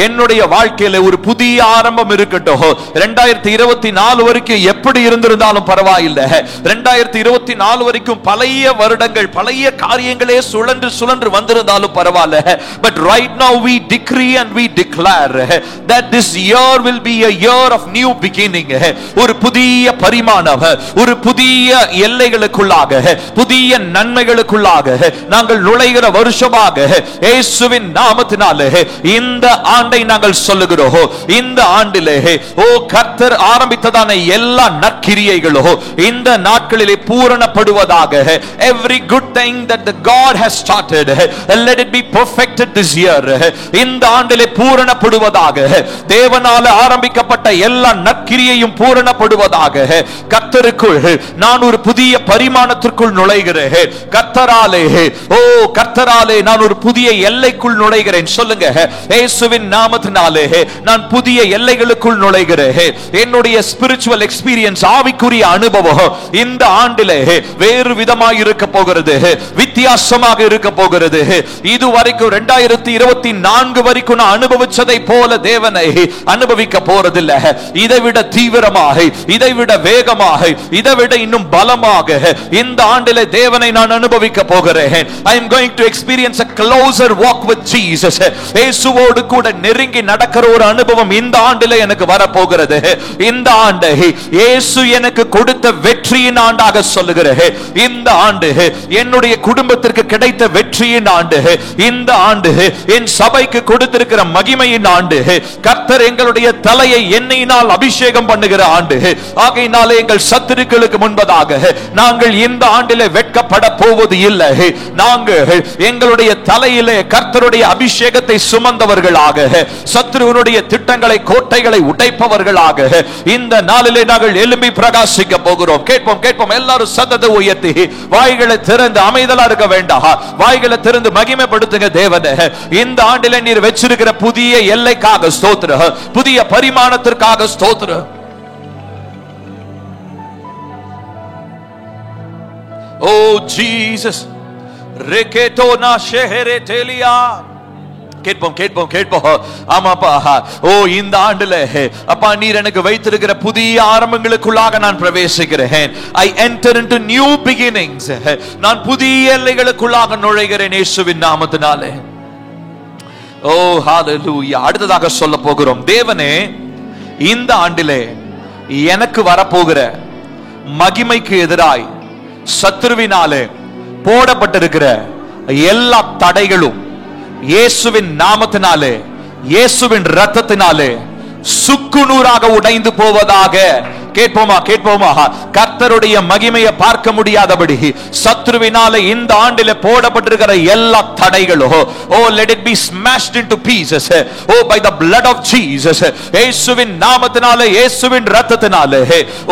என்னுடைய வாழ்க்கையில ஒரு புதிய ஆரம்பம் இருக்கட்டும். 2024 வரைக்கும் எப்படி இருந்திருந்தாலும் பரவாயில்லை, 2024 வரைக்கும் பழைய வருடங்கள், பழைய காரியங்களே சுழன்று வந்திருந்தாலும் பரவாயில்லை. But right now we decree and we declare that this year will be a year of new beginning. ஒரு புதிய பரிமாணம், ஒரு புதிய எல்லைகளுக்குள்ளாக, புதிய நன்மைகளுக்குள்ளாக நாங்கள் நுழைகிற வருஷமாக இயேசுவின் நாமத்தினாலே இந்த ஆண்டை நாங்கள் சொல்லுகிறோம். இந்த ஆண்டிலே ஓ கர்த்தர் ஆரம்பித்ததான எல்லா நற்கிரியைகளோ இந்த நாட்களிலே பூரணப்படுவதாக. Every good thing that the God has started, let it be perfected this year. இந்த ஆண்டிலே பூரணப்படுவதாக. தேவனால ஆரம்பிக்கப்பட்ட எல்லா நற்கிரியையும் பூரணப்படுவதாக. கர்த்தருக்குள் நான் ஒரு புதிய பரிமாணத்திற்குள் நுழைகிறேன். கர்த்தராலே, ஓ கர்த்தராலே நான் ஒரு புதிய எல்லைக்குள் நுழைகிறேன். சொல்லுங்க, இயேசுவின் நாமத்தினாலே நான் புதிய எல்லைகளுக்குள் நுழைகிறேன். என்னுடைய ஸ்பிரிச்சுவல் எக்ஸ்பீரியன்ஸ், ஆவிக்குரிய அனுபவம் இந்த ஆண்டிலே வேறு விதமாய் இருக்க போகிறது, வித்தியாசமாக இருக்க போகிறது. இதுவரைக்கும் 2024 வரைக்கும் நான் அனுபவிச்சதை போல தேவனை அனுபவிக்க போறதில்லை. இதைவிட தீவிரமாக, இதைவிட வேகமாக, இதைவிட இன்னும் பலமாக இந்த ஆண்டிலே தேவனை நான் அனுபவிக்க போகிறேன். I am going to experience a closer walk with Jesus. இயேசுவோடு கூட நெருங்கி நடக்கிற ஒரு அனுபவம் இந்த ஆண்டிலே எனக்கு வரப்போகிறது. இந்த ஆண்டு இயேசு எனக்கு கொடுத்த வெற்றியின் ஆண்டாக சொல்லுகிறேன். இந்த ஆண்டு என்னுடைய குடும்பத்திற்கு கிடைத்த வெற்றியின் ஆண்டு. இந்த ஆண்டு என் சபைக்கு கொடுத்திருக்கிற மகிமையின் ஆண்டு. கர்த்தர் எங்களுடைய தலையை எண்ணெயினால் அபிஷேகம் பண்ணுகிற ஆண்டு. ஆகையினாலே எங்கள் சத்துருக்களுக்கு முன்பதாக நாங்கள் இந்த ஆண்டிலே வெட்கப்பட போவது இல்லை. நாங்கள் எங்களுடைய தலையிலே கர்த்தருடைய அபிஷேகத்தை சுமந்தவர்களாக, சத்துருவினுடைய திட்டங்களை, கோட்டைகளை உடைப்பவர்களாக இந்த நாளிலே நாங்கள் எழும்பி பிரகாசிக்க போகிறோம். கேட்போம், கேட்போம். எல்லாரும் சத்தத்தை உயர்த்தி வாய்களை திறந்து, அமைதலா இருக்க வேண்டாம், வாய்களை திறந்து மகிமைப்படுத்துங்க தேவனே. இந்த ஆண்டிலே நீர் வச்சிருக்கிற புதிய எல்லைக்காக ஸ்தோத்திரம், புதிய பரிமாணத்திற்காக ஸ்தோத்திரம். ஓ ஜீசஸ், ரெகேட்டோனா ஷெஹரே டெலியா. கேட்போம், கேட்போம், கேட்போம். ஆமாப்பா, ஓ இந்த ஆண்டுல அப்பா நீர் எனக்கு வைத்திருக்கிற புதிய ஆரம்பங்களுக்குள்ளாக நான் பிரவேசிக்கிறேன். I enter into new beginnings. நான் புதிய எல்லைகளுக்குள்ளாக நுழைகிறேன் இயேசுவின் நாமத்தினாலே. ஓ ஹalleluya. அடுத்ததாக சொல்ல போகிறோம், தேவனே இந்த ஆண்டிலே எனக்கு வரப்போகிற மகிமைக்கு எதிராய் சத்துருவினாலே போடப்பட்டிருக்கிற எல்லா தடைகளும் இயேசுவின் நாமத்தினாலே, இயேசுவின் இரத்தத்தினாலே சுக்குநூறாக உடைந்து போவதாக. கேட்போமா, கேட்போமா? கர்த்தருடைய மகிமையை பார்க்க முடியாதபடி சத்ருவினாலே இந்த ஆண்டிலே போடப்பட்டிருக்கிற எல்லா தடைகளும், oh let it be smashed into pieces, oh by the blood of Jesus. இயேசுவின் நாமத்தினாலே, இயேசுவின் இரத்தத்தினாலே,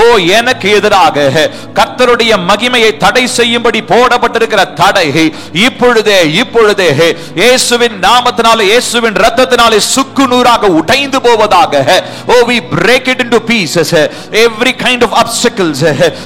oh எனக்கு எதிராக கர்த்தருடைய மகிமையை தடை செய்யும்படி போடப்பட்டிருக்கிற தடை இப்பொழுதே இப்பொழுதே இயேசுவின் நாமத்தினாலே, இயேசுவின் இரத்தத்தினாலே சுக்குநூறாக உடைந்து போவதாக. oh we break it into pieces. Every kind of obstacles,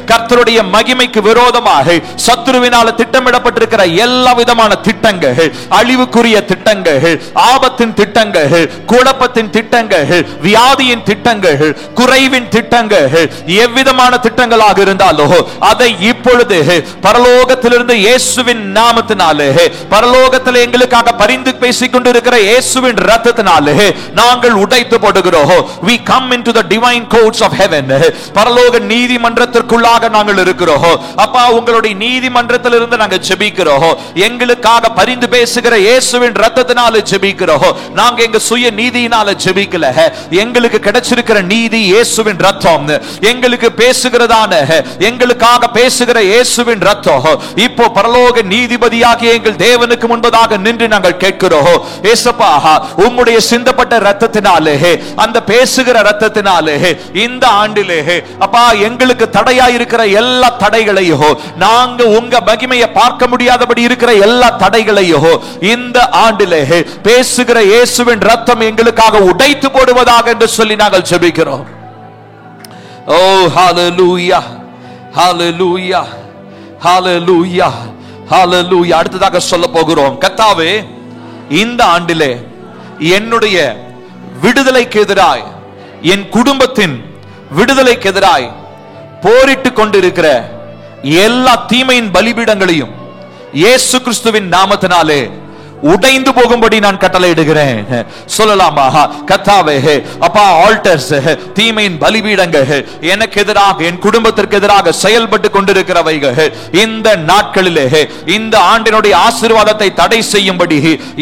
கர்த்தருடைய மகிமைக்கு விரோதமாக சத்துருவினால திட்டமிடப்பட்டிருக்கிற எல்லா விதமான திட்டங்கள், அழிவுக்குரிய திட்டங்கள், ஆபத்தின் திட்டங்கள், குழப்பத்தின் திட்டங்கள், வியாதியின் திட்டங்கள், குறைவின் திட்டங்கள், எவ்விதமான திட்டங்களாக இருந்தாலும் அதை இப்பொழுது பரலோகத்திலிருந்து இயேசுவின் நாமத்தினாலே, பரலோகத்தில் எங்களுக்காக பரிந்து பேசிக் கொண்டிருக்கிற இயேசுவின் இரத்தத்தினாலே நாங்கள் உடைத்து போடுகிறோம். We come into the divine courts of heaven. பரலோக நீதிமன்றத்திற்குள்ளாக நாங்கள் இருக்கிறோம். அப்பா உங்களுடைய நீதிமன்றத்திலிருந்து நாங்கள் ஜெபிக்கிறோம். எங்களுக்காக பரிந்து பேசுகிற இயேசுவின் இரத்தத்தினால ஜெபிக்கிறோம். நாங்க எங்க சுய நீதியினால ஜெபிக்கல. எங்களுக்கு கிடைச்சிருக்கிற நீதி இயேசுவின் இரத்தம். எங்களுக்கு பேசுகிறதான, எங்களுக்காக பேசுகிற இயேசுவின் இரத்தம் இப்போ பரலோக நீதிபதியாகிய எங்கள் தேவனுக்கு முன்பதாக நின்று நாங்கள் கேட்கிறோம். இயேசுப்பா உம்முடைய சிந்தப்பட்ட இரத்தத்தினாலே, அந்த பேசுகிற இரத்தத்தினாலே இந்த ஆண்டிலே அப்பா எங்களுக்கு தடையாய் இருக்கிற எல்லா தடைகளையும், நாங்க உங்க மகிமையை பார்க்க முடியாதபடி இருக்கிற எல்லா தடைகளையும் இந்த ஆண்டிலே பேசுகிற இயேசுவின் இரத்தம் எங்களுக்காக உடைத்து போடுவதாக என்று சொல்லி நாங்கள் ஜெபிக்கிறோம். ஓ ஹalleluya, ஹalleluya, ஹalleluya, ஹalleluya. அடுத்ததாக சொல்ல போகிறோம், கர்த்தாவே இந்த ஆண்டிலே என்னுடைய விடுதலைக்கு எதிராய், என் குடும்பத்தின் விடுதலைக்கு எதிராய் போரிட்டு கொண்டிருக்கிற எல்லா தீமையின் பலிபீடங்களையும் இயேசு கிறிஸ்துவின் நாமத்தினாலே உடைந்து போகும்படி நான் கட்டளையிடுகிறேன். சொல்லலாமா? கர்த்தாவே அப்பா ஆல்டர்ஸ், தீமையின் பலிபீடங்கள், எனக்கு எதிராக, என் குடும்பத்திற்கு எதிராக செயல்பட்டு கொண்டிருக்கிறவைகள் இந்த நாட்களிலே, இந்த ஆண்டினுடைய ஆசீர்வாதத்தை தடை செய்யும்படி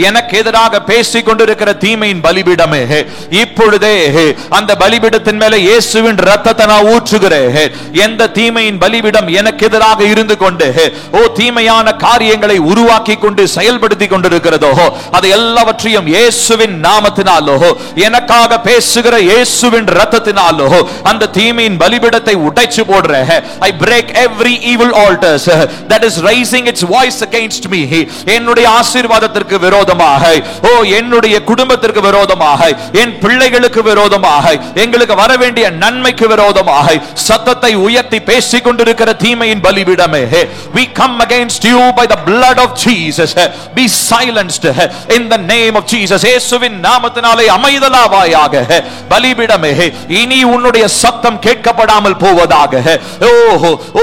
எனக்கு எதிராக பேசிக் கொண்டிருக்கிற தீமையின் பலிபீடமே இப்பொழுதே அந்த பலிபீடத்தின் மேலே இயேசுவின் இரத்தத்தை நான் ஊற்றுகிறேன். எந்த தீமையின் பலிபீடம் எனக்கு எதிராக இருந்து கொண்டு ஓ தீமையான காரியங்களை உருவாக்கி கொண்டு செயல்படுத்தி கொண்டிருக்க இருக்கிறதோ அது எல்லாவற்றையும் இயேசுவின் நாமத்தினாலோ எனக்காக பேசுகிற இயேசுவின் இரத்தத்தினாலோ அந்த தீமையின் பலிபீடத்தை உடைச்சு போடுறேன். I break every evil altars that is raising its voice against me. என்னுடைய ஆசீர்வாதத்திற்கு விரோதமாக, என்னுடைய குடும்பத்திற்கு விரோதமாக, என் பிள்ளைகளுக்கு விரோதமாக, எங்களுக்கு வர வேண்டிய நன்மைக்கு விரோதமாக சத்தத்தை உயர்த்தி பேசிக் கொண்டிருக்கிற தீமையின் பலிபீடமே, we come against you by the blood of Jesus. Be silenced in the name of Jesus. இயேசுவின் நாமத்தினாலே அமைதலாவாயாக. பலிபீடமே, இனி உன்னுடைய சத்தம் கேட்கப்படாமல் போவதாக.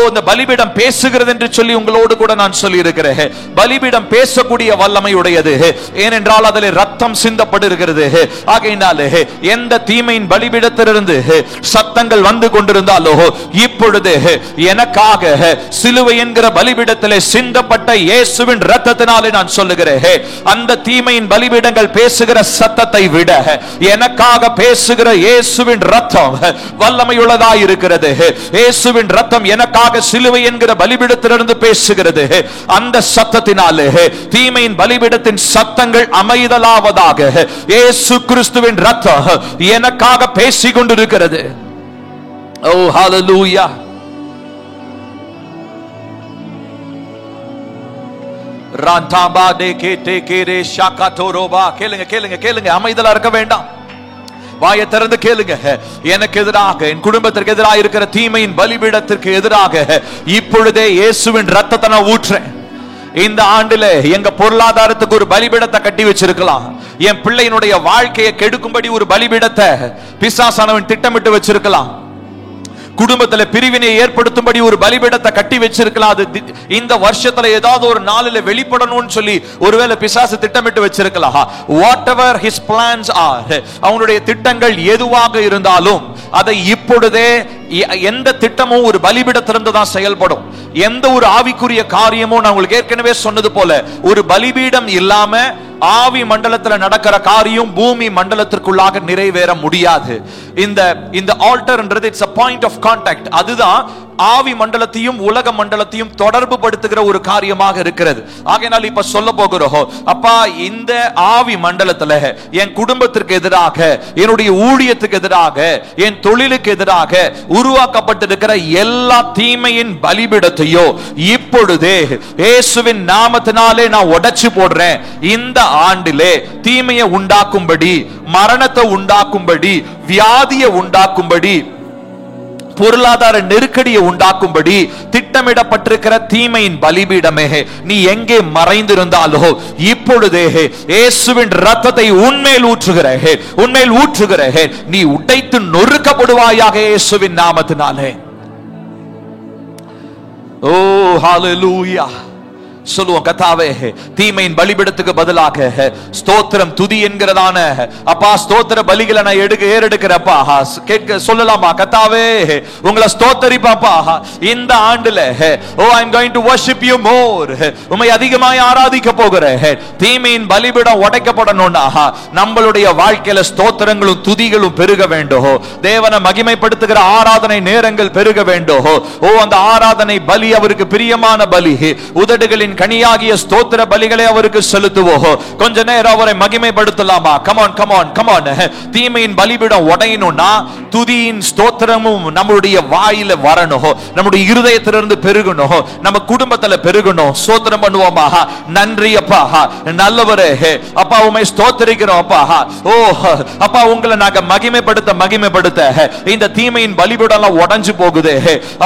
இந்த பலிபீடம் பேசுகிறது என்று சொல்லி உங்களோடு கூட நான் சொல்லி இருக்கிறேன். பலிபீடம் பேசக்கூடிய வல்லமை உடையது. ஏனென்றால் அதில் ரத்தம் சிந்தப்படுகிறது. ஆகையினாலே எந்த தீமையின் பலிபீடத்திலிருந்து சத்தங்கள் வந்து கொண்டிருந்தாலோ இப்பொழுது எனக்காக சிலுவை என்கிற பலிபீடத்திலே சிந்தப்பட்ட இயேசுவின் இரத்தத்தினாலே நான் சொல்லுகிறேன், அந்த தீமையின் பலிபீடங்கள் பேசுகிற சத்தத்தை விட எனக்காக பேசுகிற இயேசுவின் இரத்தம் வல்லமையுள்ளதாய் இருக்கிறது. இயேசுவின் இரத்தம் எனக்காக சிலுவை என்கிற பலிபீடத்திலிருந்து பேசுகிறது. அந்த சத்தத்தினாலே தீமையின் பலிபீடத்தின் சத்தங்கள் அமைதலாவதாக. இயேசு கிறிஸ்துவின் இரத்தம் எனக்காக பேசிக் கொண்டிருக்கிறது. ஓ ஹalleluya. ராந்தாபா டேகே கேரே ஷாகாதோரோபா. கேளுங்க கேளுங்க கேளுங்க, அமைதலா இருக்க வேண்டாம். வாயை திறந்து கேளுங்க. எனக்கு எதிராக, என் குடும்பத்திற்கு எதிராக இருக்கிற தீமையின் பலிபீடத்திற்கு எதிராக இப்பொழுதே இயேசுவின் இரத்தத்தை நான் ஊற்றுறேன். இந்த ஆண்டிலே எங்க பொருளாதாரத்துக்கு ஒரு பலிபீடத்தை கட்டி வச்சிருக்கலாம். என் பிள்ளையினுடைய வாழ்க்கையை கெடுக்கும்படி ஒரு பலிபீடத்தை பிசாசானவன் திட்டமிட்டு வச்சிருக்கலாம். குடும்பத்தில் பிரிவினை ஏற்படுத்தும்படி ஒரு பலிபீடத்தை கட்டி வச்சிருக்கலாம். அது இந்த வருஷத்துல ஏதாவது ஒரு நாளில வெளிப்படணும்னு சொல்லி ஒருவேளை பிசாசு திட்டமிட்டு வச்சிருக்கலாம். Whatever his plans are, அவனுடைய திட்டங்கள் எதுவாக இருந்தாலும் அதை இப்பொழுதே, எந்த திட்டமும் ஒரு பலிபீடத்திலிருந்து தான் செயல்படும். எந்த ஒரு ஆவிக்குரிய காரியமும் நான் உங்களுக்கு ஏற்கனவே சொன்னது போல ஒரு பலிபீடம் இல்லாம ஆவி மண்டலத்தில் நடக்கிற காரியம் பூமி மண்டலத்திற்குள்ளாக நிறைவேற முடியாது. இந்த ஆல்டர்ன்றது it's a point of contact. அதுதான் ஆவி மண்டலத்தையும் உலக மண்டலத்தையும் தொடர்பு படுத்துகிற ஒரு காரியமாக இருக்கிறது. ஆகையால் இப்ப சொல்ல போகிறோம், அப்பா இந்த ஆவி மண்டலத்துல என் குடும்பத்திற்கு எதிராக, என்னுடைய ஊழியத்துக்கு எதிராக, என் தொழிலுக்கு எதிராக உருவாக்கப்பட்டிருக்கிற எல்லா தீமையின் பலிபீடத்தையோ இப்பொழுதே இயேசுவின் நாமத்தினாலே நான் உடைச்சு போடுறேன். இந்த ஆண்டிலே தீமையை உண்டாக்கும்படி, மரணத்தை உண்டாக்கும்படி, வியாதியை உண்டாக்கும்படி, பொருளாதார நெருக்கடியை உண்டாக்கும்படி திட்டமிடப்பட்டிருக்கிற தீமையின் பலிபீடமே, நீ எங்கே மறைந்திருந்தாலோ இப்பொழுதே இயேசுவின் இரத்தத்தை உன்மேல் ஊற்றுகிறேன். நீ உடைத்து நொறுக்கப்படுவாயாக இயேசுவின் நாமத்தினாலே. ஓ ஹalleluya. சொல்லுவோம், கர்த்தாவே தீமையின் பலிபீடத்துக்கு பதிலாக ஸ்தோத்திரம் துதி என்கிறதான அப்பா ஸ்தோத்திர பலிகளை நான் ஏறெடுக்கிறப்பா கேட்க சொல்லலாமா? கர்த்தாவே உங்களை ஸ்தோத்தரிப்பாப்பா இந்த ஆண்டுல. Oh I am going to worship you more. உம்மை அதிகமாய் ஆராதிக்க போகிறேன். தீமையின் பலிபீடம் உடைக்கப்படணும்னா நம்மளுடைய வாழ்க்கையில ஸ்தோத்திரங்களும் துதிகளும் பெருக வேண்டும். தேவனை மகிமைப்படுத்துகிற ஆராதனை நேரங்கள் பெருக வேண்டும். ஓ அந்த ஆராதனை பலி அவருக்கு பிரியமான பலி. உதடுகளின் கனியாகிய ஸ்தோத்திர பலிகளை அவருக்கு செலுத்துவோம். கொஞ்ச நேரம் அவரை மகிமைப்படுத்தலாமா? கமான். தீமையின் பலிபீடம் உடையணும்னா துதியின் ஸ்தோத்திரமும் நம்முடைய வாயில வரணும், நம்முடைய இருதயத்திலிருந்து பெருகணும், நம்ம குடும்பத்துல பெருகணும். ஸ்தோத்திரம் பண்ணுவோமா? நன்றி அப்பா, நல்லவரே அப்பா, உம்மை ஸ்தோத்திரிக்கிறோம் அப்பா. ஓ அப்பா, உங்களை நாங்க மகிமைப்படுத்த இந்த தீமையின் பலிபீடம் உடைஞ்சு போகுது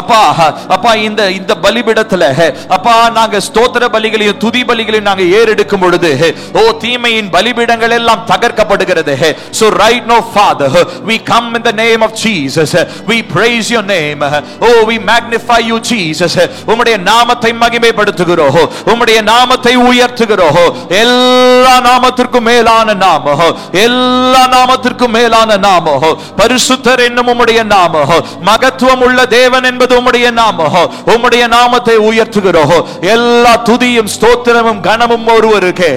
அப்பா. இந்த பலிபீடத்துல அப்பா நாங்க ஸ்தோத்திர பலிகளையும் துதி பலிகளையும் நாங்க ஏறெடுக்கும் பொழுது ஓ தீமையின் பலிபீடங்கள் எல்லாம் தகர்க்கப்படுகிறது. So right now Father, we come in the name of Jesus. We praise your name. Oh we magnify you Jesus. உம்முடைய நாமத்தை மகிமைப்படுத்துகிறோம், உம்முடைய நாமத்தை உயர்த்துகிறோம். எல்லா நாமத்திற்கும் மேலான நாமம், எல்லா நாமத்திற்கும் மேலான நாமம் பரிசுத்தர் என்னும் உம்முடைய நாமம், மகத்துவம் உள்ள தேவன் என்பது உம்முடைய நாமம். உம்முடைய நாமத்தை உயர்த்துகிறோம். எல்லா துதியும் ஸ்தோத்திரமும் கனமும் ஒருவருக்கே,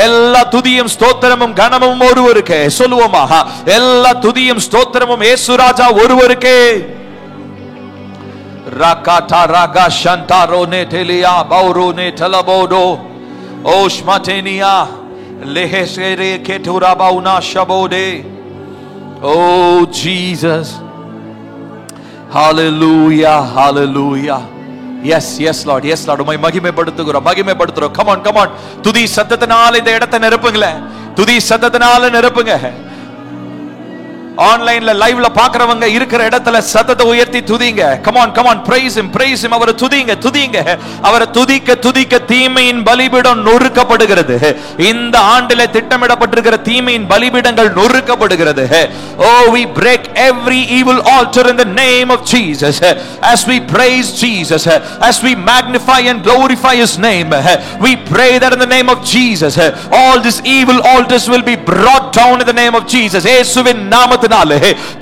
எல்லா துதியும் ஸ்தோத்திரமும் கனமும் ஒருவருக்கே. சொல்லுவோமா? எல்லா துதியும் ஸ்தோத்திரமும் இயேசு ராஜா ஒருவருக்கே. ராகாடா Raaga ஷந்தாரோனே டெலியா பௌரோனே டலபோடோ ஓஷ்மடேனியா Oh Jesus. Hallelujah, hallelujah. Yes, yes Lord, yes Lord. உம்மை மகிமைப்படுத்துகிறோம். Come on, come on. துதி சத்தத்தினால இந்த இடத்தை நிரப்புங்களே. துதி சத்தத்தினால நிரப்புங்க. ஆன்லைன்ல லைவ்ல பாக்குறவங்க இருக்கிற இடத்துல சத்தத்தை உயர்த்தி துதிங்க. Come on, come on, praise him, praise him. அவரை துதிங்க. அவரை துதிக்க தீமையின் பலிபீடம் நொறுக்கப்படுகிறது. இந்த ஆண்டிலே திட்டமிடப்பட்டிருக்கிற தீமையின் பலிபீடங்கள் நொறுக்கப்படுகிறது. Oh, we break every evil altar in the name of Jesus. As we praise Jesus, as we magnify and glorify his name, we pray that in the name of Jesus, all these evil altars will be brought down in the name of Jesus. இயேசுவின் நாமத்தில்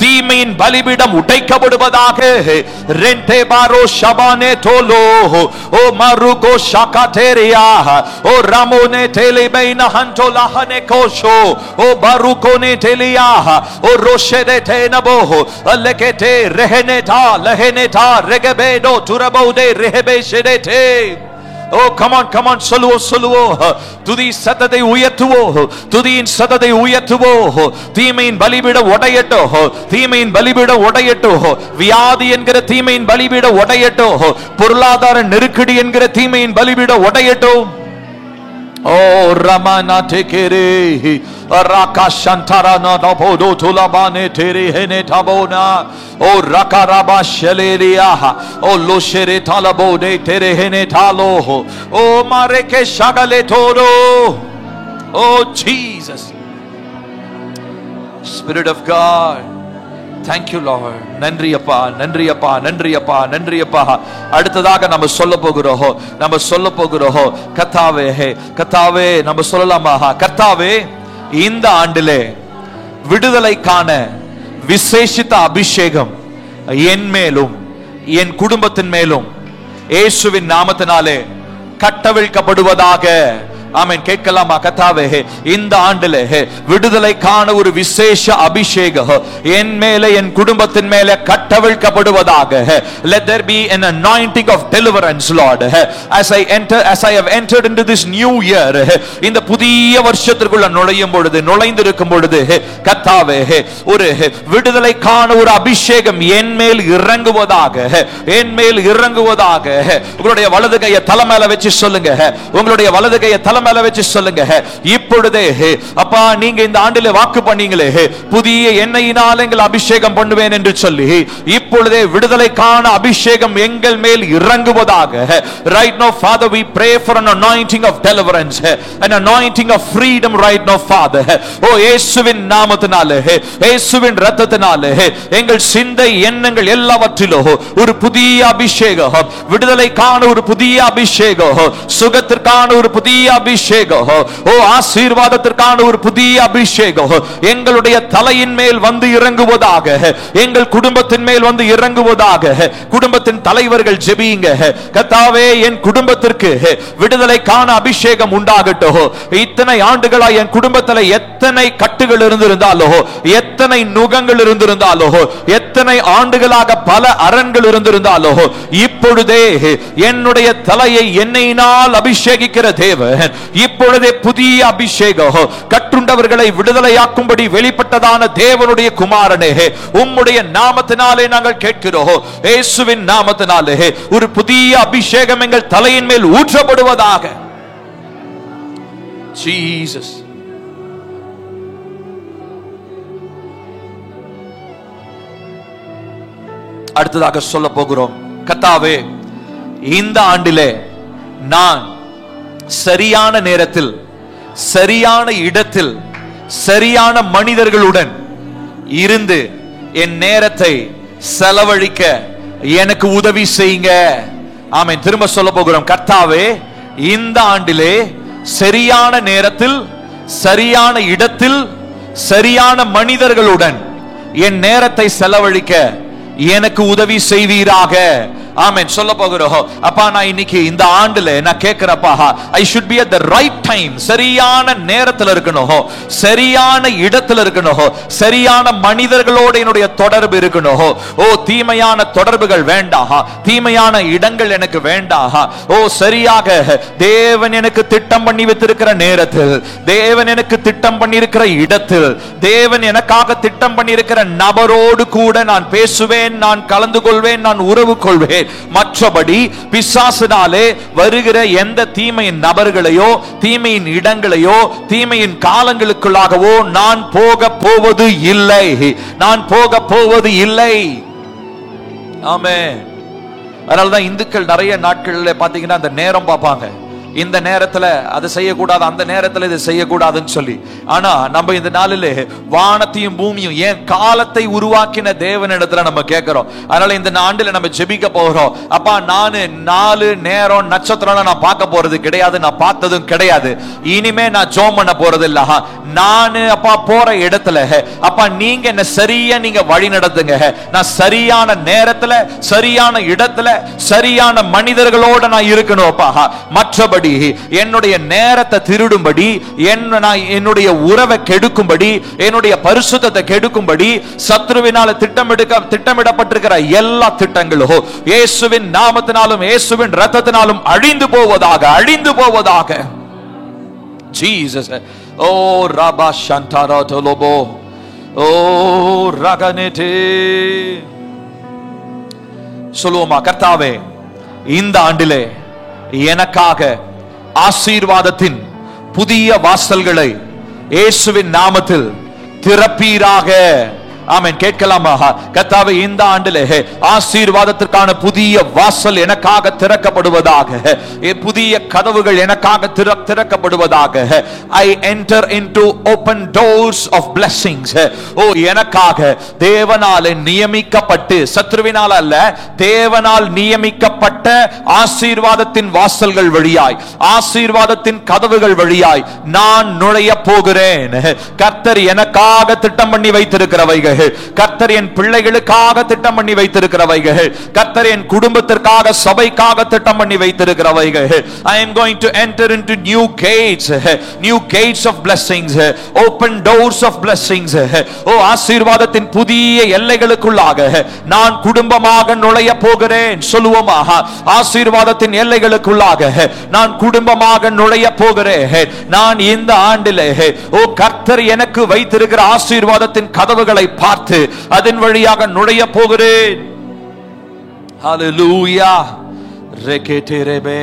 தீமையின் பலிபீடம் உடைக்கப்படுவதாக. ரெண்டே பாரோ ஷபானே தோலோ ஓ மருகோ ஷாகாடேரியா ஓ ராமோனே டெலிபைனா ஹந்தோலாஹனே கோஷோ ஓ பருகோனே டெலியா ஓ ரோஷெதே தேனபோ அல்லகேதே ரெஹனேதா ரெகபேடோ துரபோதே ரெஹபேஷெதே. Oh, come on, சொல்லுவோம். துதி சத்தத்தை உயர்த்துவோம். தீமையின் பலிபீடம் உடையட்டும். வியாதி என்கிற தீமையின் பலிபீடம் உடையட்டும். பொருளாதார நெருக்கடி என்கிற தீமையின் பலிபீடம் உடையட்டும். Oh, Ramana tekere rakashantara na bodo tulabane tere hene tabona. Oh, rakaraba sheleria. Oh, loshere talabode tere hene talo. Oh, mareke shagale toro. Oh, Jesus, Spirit of God. Thank you Lord. நன்றி அப்பா. அடுத்ததாக நம்ம சொல்ல போகிறோம் கர்த்தாவே நம்ம சொல்லலாமா? கர்த்தாவே, இந்த ஆண்டிலே விடுதலைக்கான விசேஷித்த அபிஷேகம் என் மேலும் என் குடும்பத்தின் மேலும் இயேசுவின் நாமத்தினாலே கட்டவிழ்க்கப்படுவதாக. ஆமென். கேட்கலாமா? கர்த்தாவே, இந்த ஆண்டிலே விடுதலைக்கான ஒரு விசேஷ அபிஷேகம் என் மேலே என் குடும்பத்தின் மேலே கட்டவிழ்க்கப்படுவதாக. Let there be an anointing of deliverance, Lord, as I have entered into this new year. இந்த புதிய வருஷத்திற்குள்ள நுழைந்திருக்கும் பொழுது கர்த்தாவே, ஒரு விடுதலைக்கான ஒரு அபிஷேகம் என் மேல் இறங்குவதாக. உங்களுடைய வலது கையை தலை மேல வச்சு சொல்லுங்க. இப்பொழுதே அப்பா, நீங்க இந்த ஆண்டிலே வாக்கு பண்ணீங்களே, புதிய எண்ணெயினால் எங்கள் அபிஷேகம் பண்ணுவேன் என்று சொல்லி, இப்பொழுதே விடுதலைக்கான அபிஷேகம் எங்கள் மேல் இறங்குவதாக. Right now, Father, we pray for an anointing of deliverance, an anointing of freedom right now, Father. ஓ இயேசுவின் நாமத்தினாலே, இயேசுவின் இரத்தத்தினாலே எங்கள் சிந்தை எண்ணங்கள் எல்லாவற்றிலும் ஒரு புதிய அபிஷேகம், விடுதலைக்கான ஒரு புதிய அபிஷேகம், சுகத்திற்கான ஒரு புதிய அபிஷேகம், ஓ ஆசீர்வாதத்திற்கான ஒரு புதிய அபிஷேகம் எங்களுடைய தலையின் மேல் வந்து இறங்குவதாக. எங்கள் குடும்பத்தின் மேல் வந்து இறங்குவதாக. குடும்பத்தின் தலைவர்கள் ஜெபியுங்க. கர்த்தாவே, என் குடும்பத்திற்கு விடுதலைக்கான அபிஷேகம் உண்டாகட்டும். இத்தனை ஆண்டுகளா என் குடும்பத்தில் எத்தனை கட்டுகள் இருந்திருந்தாலோ, எத்தனை நுகங்கள் இருந்திருந்தாலோ, எத்தனை ஆண்டுகளாக பல அரண்கள் இருந்திருந்தாலோ, இப்பொழுதே என்னுடைய தலையை எண்ணெயினால் அபிஷேகிக்கிற தேவன் இப்பொழுதே புதிய அபிஷேகம், கட்டுண்டவர்களை விடுதலையாக்கும்படி வெளிப்பட்டதான தேவனுடைய குமாரனே, உம்முடைய நாமத்தினாலே நாங்கள் கேட்கிறோம். இயேசுவின் நாமத்தினாலே ஒரு புதிய அபிஷேகம் எங்கள் தலையின் மேல் ஊற்றப்படுவதாக. ஜீசஸ். அடுத்ததாக சொல்ல போகிறோம். கர்த்தாவே, இந்த ஆண்டிலே நான் சரியான நேரத்தில், சரியான இடத்தில், சரியான மனிதர்களுடன் இருந்து என் நேரத்தை செலவழிக்க எனக்கு உதவி செய்யுங்க. ஆமென். திரும்ப சொல்ல போகிறோம். கர்த்தாவே, இந்த ஆண்டிலே சரியான நேரத்தில், சரியான இடத்தில், சரியான மனிதர்களுடன் என் நேரத்தை செலவழிக்க எனக்கு உதவி செய்வீராக. ஆமென் சொல்ல போகிறோம். அப்பா நான் இன்னைக்கு இந்த ஆண்டுல நான் கேட்கிறப்பா, I should be at the right time, சரியான நேரத்தில் இருக்கணும், சரியான இடத்துல இருக்கணும், சரியான மனிதர்களோட என்னுடைய தொடர்பு இருக்கணும். ஓ தீமையான தொடர்புகள் வேண்டாம், தீமையான இடங்கள் எனக்கு வேண்டாம். ஓ சரியாக தேவன் எனக்கு திட்டம் பண்ணி வைத்திருக்கிற நேரத்தில், தேவன் எனக்கு திட்டம் பண்ணி இருக்கிற இடத்தில், தேவன் எனக்காக திட்டம் பண்ணி இருக்கிற நபரோடு கூட நான் பேசுவேன், நான் கலந்து கொள்வேன், நான் உறவு கொள்வேன். மற்றபடி பிசாசினாலே வருகிற எந்த தீமையின் நபர்களையோ, தீமையின் இடங்களையோ, தீமையின் காலங்களுக்குள்ளாகவோ நான் போக போவது இல்லை, நான் போக போவது இல்லை. ஆமென். அதனாலதான் இந்துக்கள் நிறைய நாட்கள்ல பாத்தீங்கன்னா அந்த நேரம் பார்ப்பாங்க, இந்த நேரத்துல அது செய்யக்கூடாது, அந்த நேரத்துல இது செய்யக்கூடாதுன்னு சொல்லி. ஆனா நம்ம இந்த நாளிலே வானத்தையும் பூமியும் ஏன் காலத்தை உருவாக்கின தேவனிடத்துல நம்ம கேட்கிறோம். அதனால இந்த ஆண்டுல நம்ம ஜெபிக்க போகிறோம். அப்பா நானு 4 நேரம் நட்சத்திரம் நான் பார்க்க போறது கிடையாது, நான் பார்த்ததும் கிடையாது, இனிமே நான் ஜோம் பண்ண போறது இல்ல. நானு அப்பா போற இடத்துல அப்பா நீங்க என்ன சரியா நீங்க வழி நடத்துங்க. நான் சரியான நேரத்துல, சரியான இடத்துல, சரியான மனிதர்களோட நான் இருக்கணும் அப்பா. மற்றபடி என்னுடைய நேரத்தை திருடும்படி, என்னுடைய உறவை கெடுக்கும்படி, என்னுடைய பரிசுத்தத்தை கெடுக்கும்படி சத்ருவினால திட்டமிடப்பட்டிருக்கிற எல்லா திட்டங்களும் இயேசுவின் நாமத்தினாலும் இயேசுவின் இரத்தத்தினாலும் அழிந்து போவதாக, அழிந்து போவதாக. ஜீசஸ். ஓ ரபா சந்தரா தலோபோ, ஓ ரகனேதே. சொல்லுவோமா, கர்த்தாவே இந்த ஆண்டிலே எனக்காக ஆசீர்வாதத்தின் புதிய வாசல்களை இயேசுவின் நாமத்தில் திறப்பீராக. ஆமென். கேட்கலாமா? கர்த்தாவே இந்த ஆண்டிலே ஆசீர்வாதத்திற்கான புதிய வாசல் எனக்காக திறக்கப்படுவதாக, புதிய கதவுகள் எனக்காக திறக்கப்படுவதாக. I enter into open doors of blessings. ஓ எனக்காக தேவனால் நியமிக்கப்பட்டு, சத்ருவினால் அல்ல, தேவனால் நியமிக்கப்பட்ட ஆசீர்வாதத்தின் வாசல்கள் வழியாய், ஆசீர்வாதத்தின் கதவுகள் வழியாய் நான் நுழைய போகிறேன். கர்த்தர் எனக்காக திட்டம் பண்ணி வைத்திருக்கிறவைகள், கர்த்தர் என் பிள்ளைகளுக்காக திட்டம் பண்ணி வைத்திருக்கிறவைகள், கர்த்தர் என் குடும்பத்திற்காக, சபைக்காக திட்டம் பண்ணி வைத்திருக்கிறவைகள். I am going to enter into new gates of blessings, open doors of blessings. ஓ ஆசீர்வாதத்தின் புதிய எல்லைகளுக்குள்ளாக நான் குடும்பமாக நுழைய போகிறேன். சொல்லுவோமா, ஆசீர்வாதத்தின் எல்லைகளுக்குள்ளாக நான் குடும்பமாக நுழைய போகிறேன். நான் இந்த ஆண்டிலே ஓ கர்த்தர் எனக்கு வைத்திருக்கிற ஆசீர்வாதத்தின் கதவுகளை பார்த்து அதன் வழியாக நுழைய போகிறேன். ஹல்லேலூயா. ரெகேடேரபே.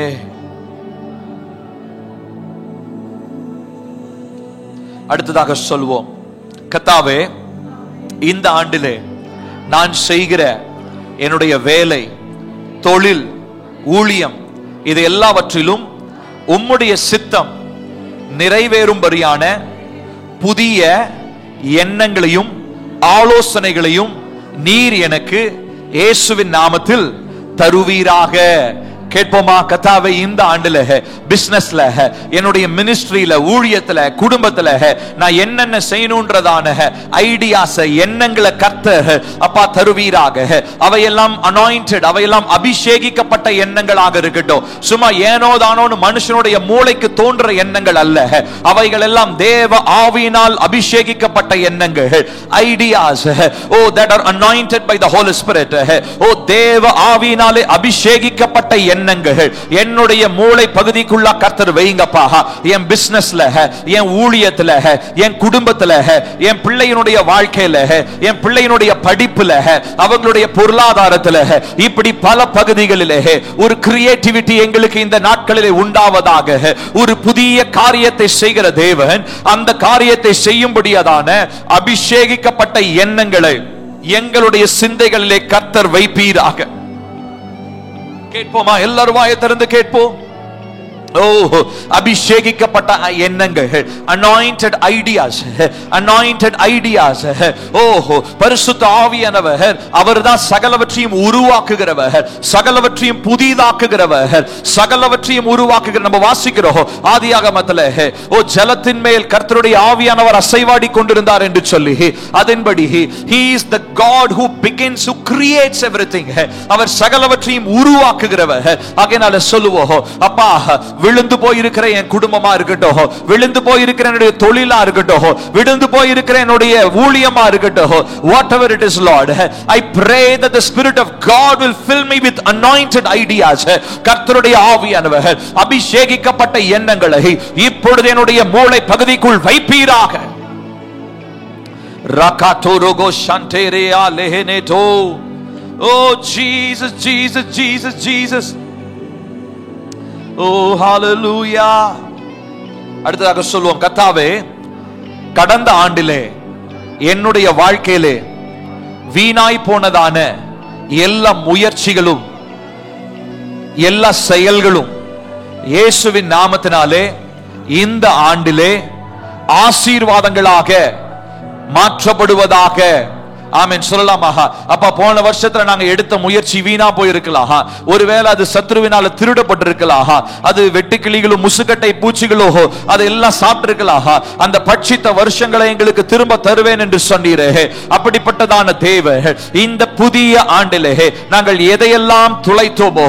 அடுத்ததாக சொல்வோம், கர்த்தாவே இந்த ஆண்டிலே நான் செய்கிற என்னுடைய வேலை, தொழில், ஊழியம் இது எல்லாவற்றிலும் உம்முடைய சித்தம் நிறைவேறும்படியான புதிய எண்ணங்களையும் ஆலோசனைகளையும் நீர் எனக்கு இயேசுவின் நாமத்தில் தருவீராக. கேட்போமா, கர்த்தாவே இந்த ஆண்டுல பிசினஸ்ல, என்னுடைய மினிஸ்ட்ரியில, ஊழியத்துல, குடும்பத்துல நான் என்னென்ன செய்யணும்ன்றதான ஐடியாஸ், எண்ணங்களை கர்த்தர் அப்பா தருவீராக. அவையெல்லாம் அனாயிண்டட், அவையெல்லாம் அபிஷேகிக்கப்பட்ட எண்ணங்களாக இருக்கட்டும். சும்மா ஏனோ தானோன்னு மனுஷனுடைய மூளைக்கு தோன்ற எண்ணங்கள் அல்ல, அவைகள் எல்லாம் தேவ ஆவியினால் அபிஷேகிக்கப்பட்ட எண்ணங்கள், ஐடியாஸ். ஓ that are anointed by the Holy Spirit. ஓ தேவ ஆவியினாலே அபிஷேகிக்கப்பட்ட எண்ணங்கள் என்னுடைய மூளை பகுதிக்குள்ள கர்த்தர் வைங்கப்பா. என் பிசினஸ்ல, என் ஊழியத்துல, என் குடும்பத்துல, என் பிள்ளையினுடைய வாழ்க்கையில, என் பிள்ளையினுடைய படிப்புல, அவங்களுடைய பொருளாதாரத்துல, இப்படி பல பகுதிகளிலே ஒரு கிரியேட்டிவிட்டி எங்களுக்கு இந்த நாட்களிலே உண்டாவதாக. ஒரு புதிய காரியத்தை செய்கிற தேவன் அந்த காரியத்தை செய்யும்படியான அபிஷேகிக்கப்பட்ட எண்ணங்களை எங்களுடைய சிந்தைகளிலே கர்த்தர் வைப்பீராக. கேட்போமா? எல்லாரும் வாயை திறந்து கேட்போம். அபிஷேகிக்கப்பட்ட எண்ணங்கள், anointed ideas, anointed ideas. பரிசுத்த ஆவியானவர் அவர்தான் சகலவற்றையும் உருவாக்குகிறவர், சகலவற்றையும் புதிதாக்குகிறவர், சகலவற்றையும் உருவாக்குகிற. நம்ம வாசிக்கிறோம் ஆதியாகமத்திலே, ஜலத்தின் மேல் கர்த்தருடைய ஆவியானவர் அசைவாடி கொண்டிருந்தார் என்று சொல்லி, அதன்படி he is the God who begins to creates everything. அவர் சகலவற்றையும் உருவாக்குகிறவர். ஆகையால சொல்லுவோம், அப்பா விழுந்து போயிருக்கிற என் குடும்பமா இருக்கட்டும், விழுந்து போயிருக்கிற என்னுடைய தொழிலா இருக்கட்டும், விழுந்து போயிருக்கிற என்னுடைய ஊழியமா இருக்கட்டும், whatever it is Lord, I pray that the Spirit of God will fill me with anointed ideas. கர்த்தருடைய ஆவியானவர் அபிஷேகிக்கப்பட்ட எண்ணங்களை இப்பொழுது என்னுடைய மூளை பகுதிக்குள் வைப்பீராக. ரகாதோரோகோ ஷாண்டேரியா லெஹனேதோ. Oh Jesus, Jesus, Jesus, Jesus. Oh hallelujah. அடுத்ததாக சொல்லுவோம், கர்த்தாவே கடந்த ஆண்டிலே என்னுடைய வாழ்க்கையிலே வீணாய் போனதான எல்லா முயற்சிகளும் எல்லா செயல்களும் இயேசுவின் நாமத்தினாலே இந்த ஆண்டிலே ஆசீர்வாதங்களாக மாற்றப்படுவதாக. ஆமென் சொல்லலாமா? அப்ப போன வருஷத்துல நாங்க எடுத்த முயற்சி வீணா போயிருக்கலாம், ஒருவேளை அது சத்ருவினால திருடப்பட்டிருக்கலாம், அது வெட்டுக்கிளிகளும் முசுக்கட்டை பூச்சிகளோ அதெல்லாம் சாப்பிட்டிருக்கலாம். அந்த பட்சித்த வருஷங்களை எங்களுக்கு திரும்ப தருவேன் என்று சொன்னீரே, அப்படிப்பட்டதான தேவன் இந்த புதிய ஆண்டிலே நாங்கள் எதையெல்லாம் துளைத்தோமோ,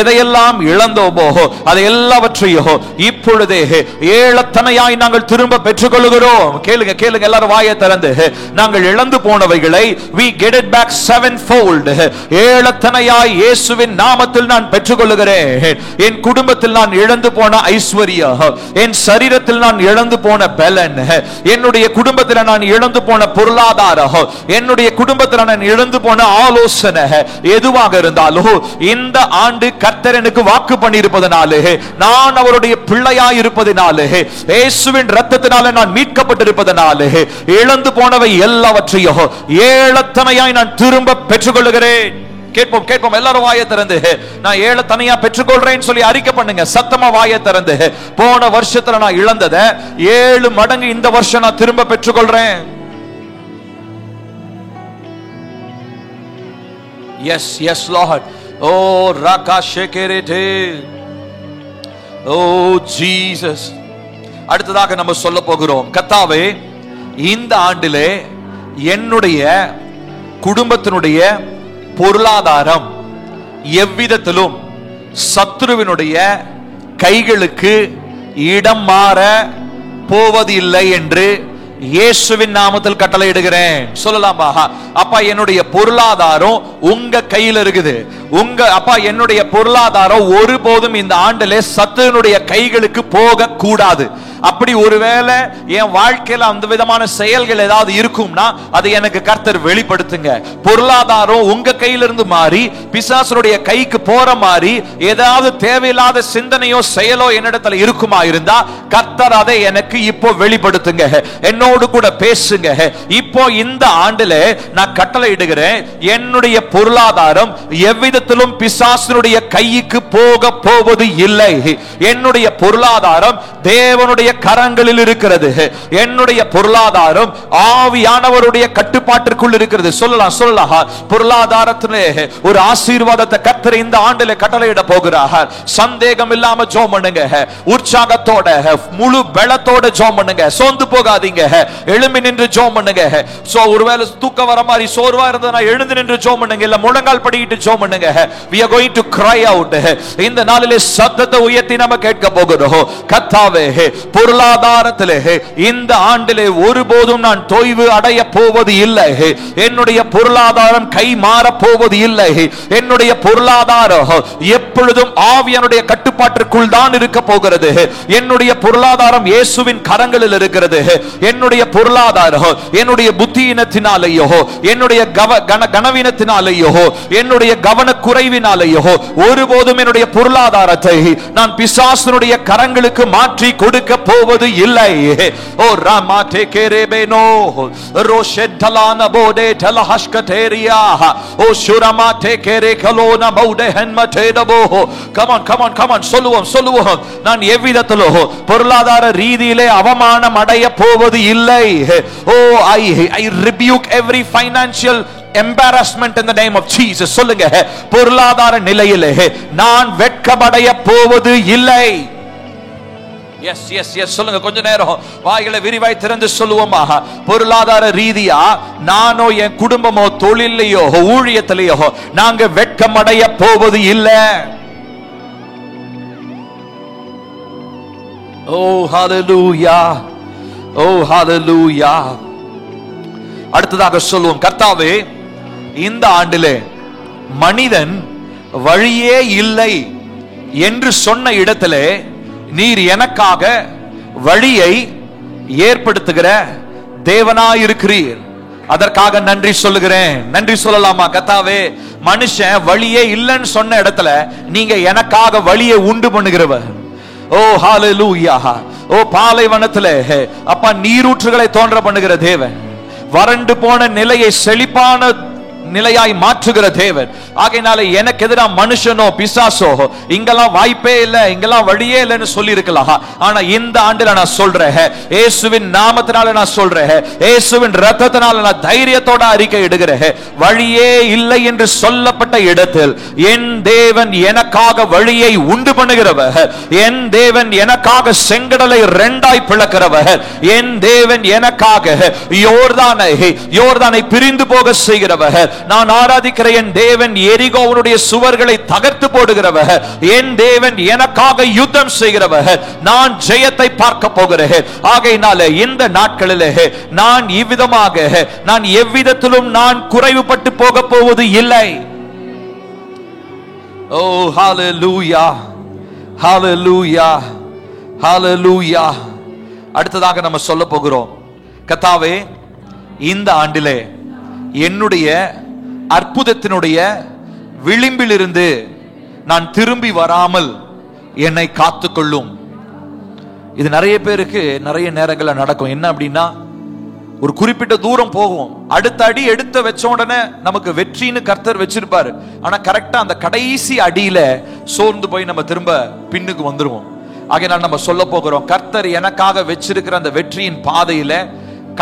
எதையெல்லாம் இழந்தோமோ, அதை எல்லாவற்றையும் இப்பொழுதே ஏழத்தனையாய் நாங்கள் திரும்ப பெற்றுக்கொள்கிறோம். கேளுங்க கேளுங்க எல்லாரும் வாயை திறந்து, நாங்கள் இழந்து போனவைகளை we get it back sevenfold. ஏழத்தனையாய் இயேசுவின் நாமத்தில் நான் பெற்றுக்கொள்கிறேன். என் குடும்பத்தில் நான் இழந்து போன ஐஸ்வர்யம், என் சரீரத்தில் நான் இழந்து போன பலன், என்னுடைய குடும்பத்தில் நான் இழந்து போன பொருளாதாரம், என்னுடைய குடும்பத்தில் நான் இழந்து போன ஆலோசனை எதுவாக இருந்தாலும் இந்த ஆண்டு கர்த்தர் எனக்கு வாக்கு பண்ணியிருப்பதனாலே, நான் அவருடைய பிள்ளையாய் இருப்பதனாலே, இயேசுவின் இரத்தத்தினாலே நான் மீட்கப்பட்டிருப்பதனாலே இழந்து போனவை எல்லாவற்றையும் ஏழத்தனையாய் நான் திரும்ப பெற்றுக்கொள்கிறேன். கேட்போம் கேட்போம் எல்லாரும் வாயை திறந்து, நான் ஏழத்தனையா பெற்றுக்கொள்றேன்னு சொல்லி அறிக்கை பண்ணுங்க. சத்தமா வாயை திறந்து, போன வருஷத்துல நான் இழந்ததை 7 மடங்கு இந்த வருஷம் நான் திரும்ப பெற்றுக்கொள்றேன். Yes yes Lord. ஓ ராகா ஷேகேரேதே. Oh Jesus. அடுத்ததாக நம்ம சொல்ல போகிறோம், கர்த்தாவே இந்த ஆண்டிலே என்னுடைய குடும்பத்தினுடைய பொருளாதாரம் எவ்விதத்திலும் சத்ருவினுடைய கைகளுக்கு இடம் மாற போவதில்லை என்று இயேசுவின் நாமத்தில் கட்டளையிடுகிறேன். சொல்லலாமா? அப்பா என்னுடைய பொருளாதாரம் உங்க கையில் இருக்குது. உங்க அப்பா என்னுடைய பொருளாதாரம் ஒருபோதும் இந்த ஆண்டிலே சத்துருவினுடைய கைகளுக்கு போக கூடாது. அப்படி ஒருவேளை என் வாழ்க்கையில அந்த விதமான செயல்கள் ஏதாவது இருக்கும்னா அதை எனக்கு கர்த்தர் வெளிப்படுத்துங்க. பொருளாதாரம் உங்க கையிலிருந்து மாறி பிசாசுடைய கைக்கு போற மாதிரி ஏதாவது தேவையில்லாத சிந்தனையோ செயலோ என்னிடத்துல இருக்குமா இருந்தா கர்த்தர் அதை எனக்கு இப்போ வெளிப்படுத்துங்க. என்னோடு கூட பேசுங்க. இப்போ இந்த ஆண்டுல நான் கட்டளை இடுகிறேன், என்னுடைய பொருளாதாரம் எவ்விதத்திலும் பிசாசுடைய கைக்கு போக போவது இல்லை. என்னுடைய பொருளாதாரம் தேவனுடைய கரங்களில் இருக்கிறது. என்னுடைய பொருளாதாரம் ஆவியானவருடைய கட்டுப்பாட்டிற்குள் இருக்கிறது. சொல்லலாம் சொல்லலாம். பொருளாதாரத்திலே ஒரு ஆசீர்வாதத்தை கர்த்தர் இந்த ஆண்டிலே கட்டளையிட போகிறார். சந்தேகம் இல்லாம ஜெபம் பண்ணுங்க. உற்சாகத்தோட முழு பலத்தோட ஜெபம் பண்ணுங்க. சோர்ந்து போகாதீங்க. எழும்பி நின்று ஜெபம் பண்ணுங்க. சோ ஒருவேளை தூக்கம் வர மாதிரி சோர்வா இருந்ததுனா எழுந்து நின்று ஜெபம் பண்ணுங்க. இல்ல முழங்கால் படியிட்டு ஜெபம் பண்ணுங்க. We are going to cry out. இந்த நாளிலே சத்தத்தை உயர்த்தி நாம கேட்க போகிறோம். கர்த்தாவே பொருளாதாரத்திலே இந்த ஆண்டிலே ஒருபோதும் நான் தொய்வு அடைய போவது இல்லை. என்னுடைய பொருளாதாரம் கை மாற போவது இல்லை. என்னுடைய பொருளாதாரம் எப்பொழுதும் ஆவியானுடைய கட்டுப்பாட்டிற்குள் தான் இருக்க போகிறது. என்னுடைய பொருளாதாரம் இயேசுவின் கரங்களில் இருக்கிறது. என்னுடைய பொருளாதாரம் என்னுடைய புத்தியினத்தினாலேயோ என்னுடைய கனவீனத்தினாலேயோ என்னுடைய கவனக்குறைவினாலேயோ ஒருபோதும் என்னுடைய பொருளாதாரத்தை நான் பிசாசுடைய கரங்களுக்கு மாற்றி கொடுக்க போவது இல்லை. ஓ ராமாதே கேரேபேனோ ரோஷெட்டலான போடே டலஹஷ்கதேரியா ஓ ஷுரமாதே கேரே கலோனா பௌடே ஹன்மதேடபோ சொல்லுவோம். நான் எவ்விதத்திலோ பொருளாதார ரீதியிலே அவமானம் அடைய போவது இல்லை. I rebuke every financial embarrassment in the name of Jesus. சொல்லுங்க, பொருளாதார நிலையிலே நான் வெட்கமடைய போவது இல்லை. எஸ் எஸ் எஸ் சொல்லுங்க. கொஞ்ச நேரம் வாய்களை விரிவாய் திறந்து சொல்லுவோமா? பொருளாதார ரீதியா நானோ என் குடும்பமோ தொழிலையோ ஊழியத்திலேயோ நாங்க வெட்கமடைய போவது இல்லை. ஓ ஹalleluya, ஓ ஹalleluya. அடுத்ததாக சொல்லுவோம், கர்த்தாவே இந்த ஆண்டிலே மனிதன் வழியே இல்லை என்று சொன்ன இடத்திலே நீர் எனக்காக வழியை ஏற்படுத்துகிற தேவனாயிருக்கிறீர். அதற்காக நன்றி சொல்லுகிறேன். நன்றி சொல்லலாமா? கர்த்தாவே, மனுஷன் வழியே இல்லைன்னு சொன்ன இடத்துல நீங்க எனக்காக வழியை உண்டு பண்ணுகிறவர். ஓ ஹalleluya. ஓ பாலைவனத்திலே அப்பா நீரூற்றுகளை தோன்ற பண்ணுகிற தேவன், வறண்டு போன நிலையை செழிப்பான நிலையாய் மாற்றுகிற தேவன். ஆகையினால எனக்கு எதிராக மனுஷனோ பிசாசோ இங்கெல்லாம் வாய்ப்பே இல்லை, இங்கெல்லாம் வழியே இல்லைன்னு சொல்லி இருக்கலாம். ஆனா இந்த ஆண்டுல நான் சொல்றேன், இயேசுவின் நாமத்தினால நான் சொல்றேன், இயேசுவின் இரத்தத்தினால நான் தைரியத்தோட அறிக்கை இடுகிறேன், வழியே இல்லை என்று சொல்லப்பட்ட இடத்தில் என் தேவன் எனக்காக வழியை உண்டு பண்ணுகிறவர், என் தேவன் எனக்காக செங்கடலை இரண்டாய் பிளக்கிறவர், என் தேவன் எனக்காக யோர்தானை பிரிந்து போக செய்கிறவர், நான் ஆராதிக்கிற என் தேவன் எரிகோவனுடைய சுவர்களை தகர்த்து போடுகிறவர், என் தேவன் எனக்காக யுத்தம் செய்கிறவர், நான் ஜெயத்தை பார்க்க போகிறேன். ஆகையினால இந்த நாட்களிலே நான் இவ்விதமாக நான் எவ்விதத்திலும் நான் குறைவுபட்டு போக போவது இல்லை. ஓ ஹalleluya, ஹalleluya, ஹalleluya. அடுத்ததாக நம்ம சொல்ல போகிறோம், கர்த்தாவே இந்த ஆண்டிலே என்னுடைய அற்புதத்தினுடைய விளிம்பிலிருந்து நான் திரும்பி வராமல் என்னை காத்துக்கொள்ளும். இது நிறைய பேருக்கு நிறைய நேரங்களில் நடக்கும். என்ன அப்படின்னா, ஒரு குறிப்பிட்ட தூரம் போகும், அடுத்த அடி எடுத்த வச்ச உடனே நமக்கு வெற்றின்னு கர்த்தர் வச்சிருப்பாரு. ஆனா கரெக்டா அந்த கடைசி அடியில சோர்ந்து போய் நம்ம திரும்ப பின்னுக்கு வந்துருவோம். ஆகையால் நம்ம சொல்ல போகிறோம், கர்த்தர் எனக்காக வச்சிருக்கிற அந்த வெற்றியின் பாதையில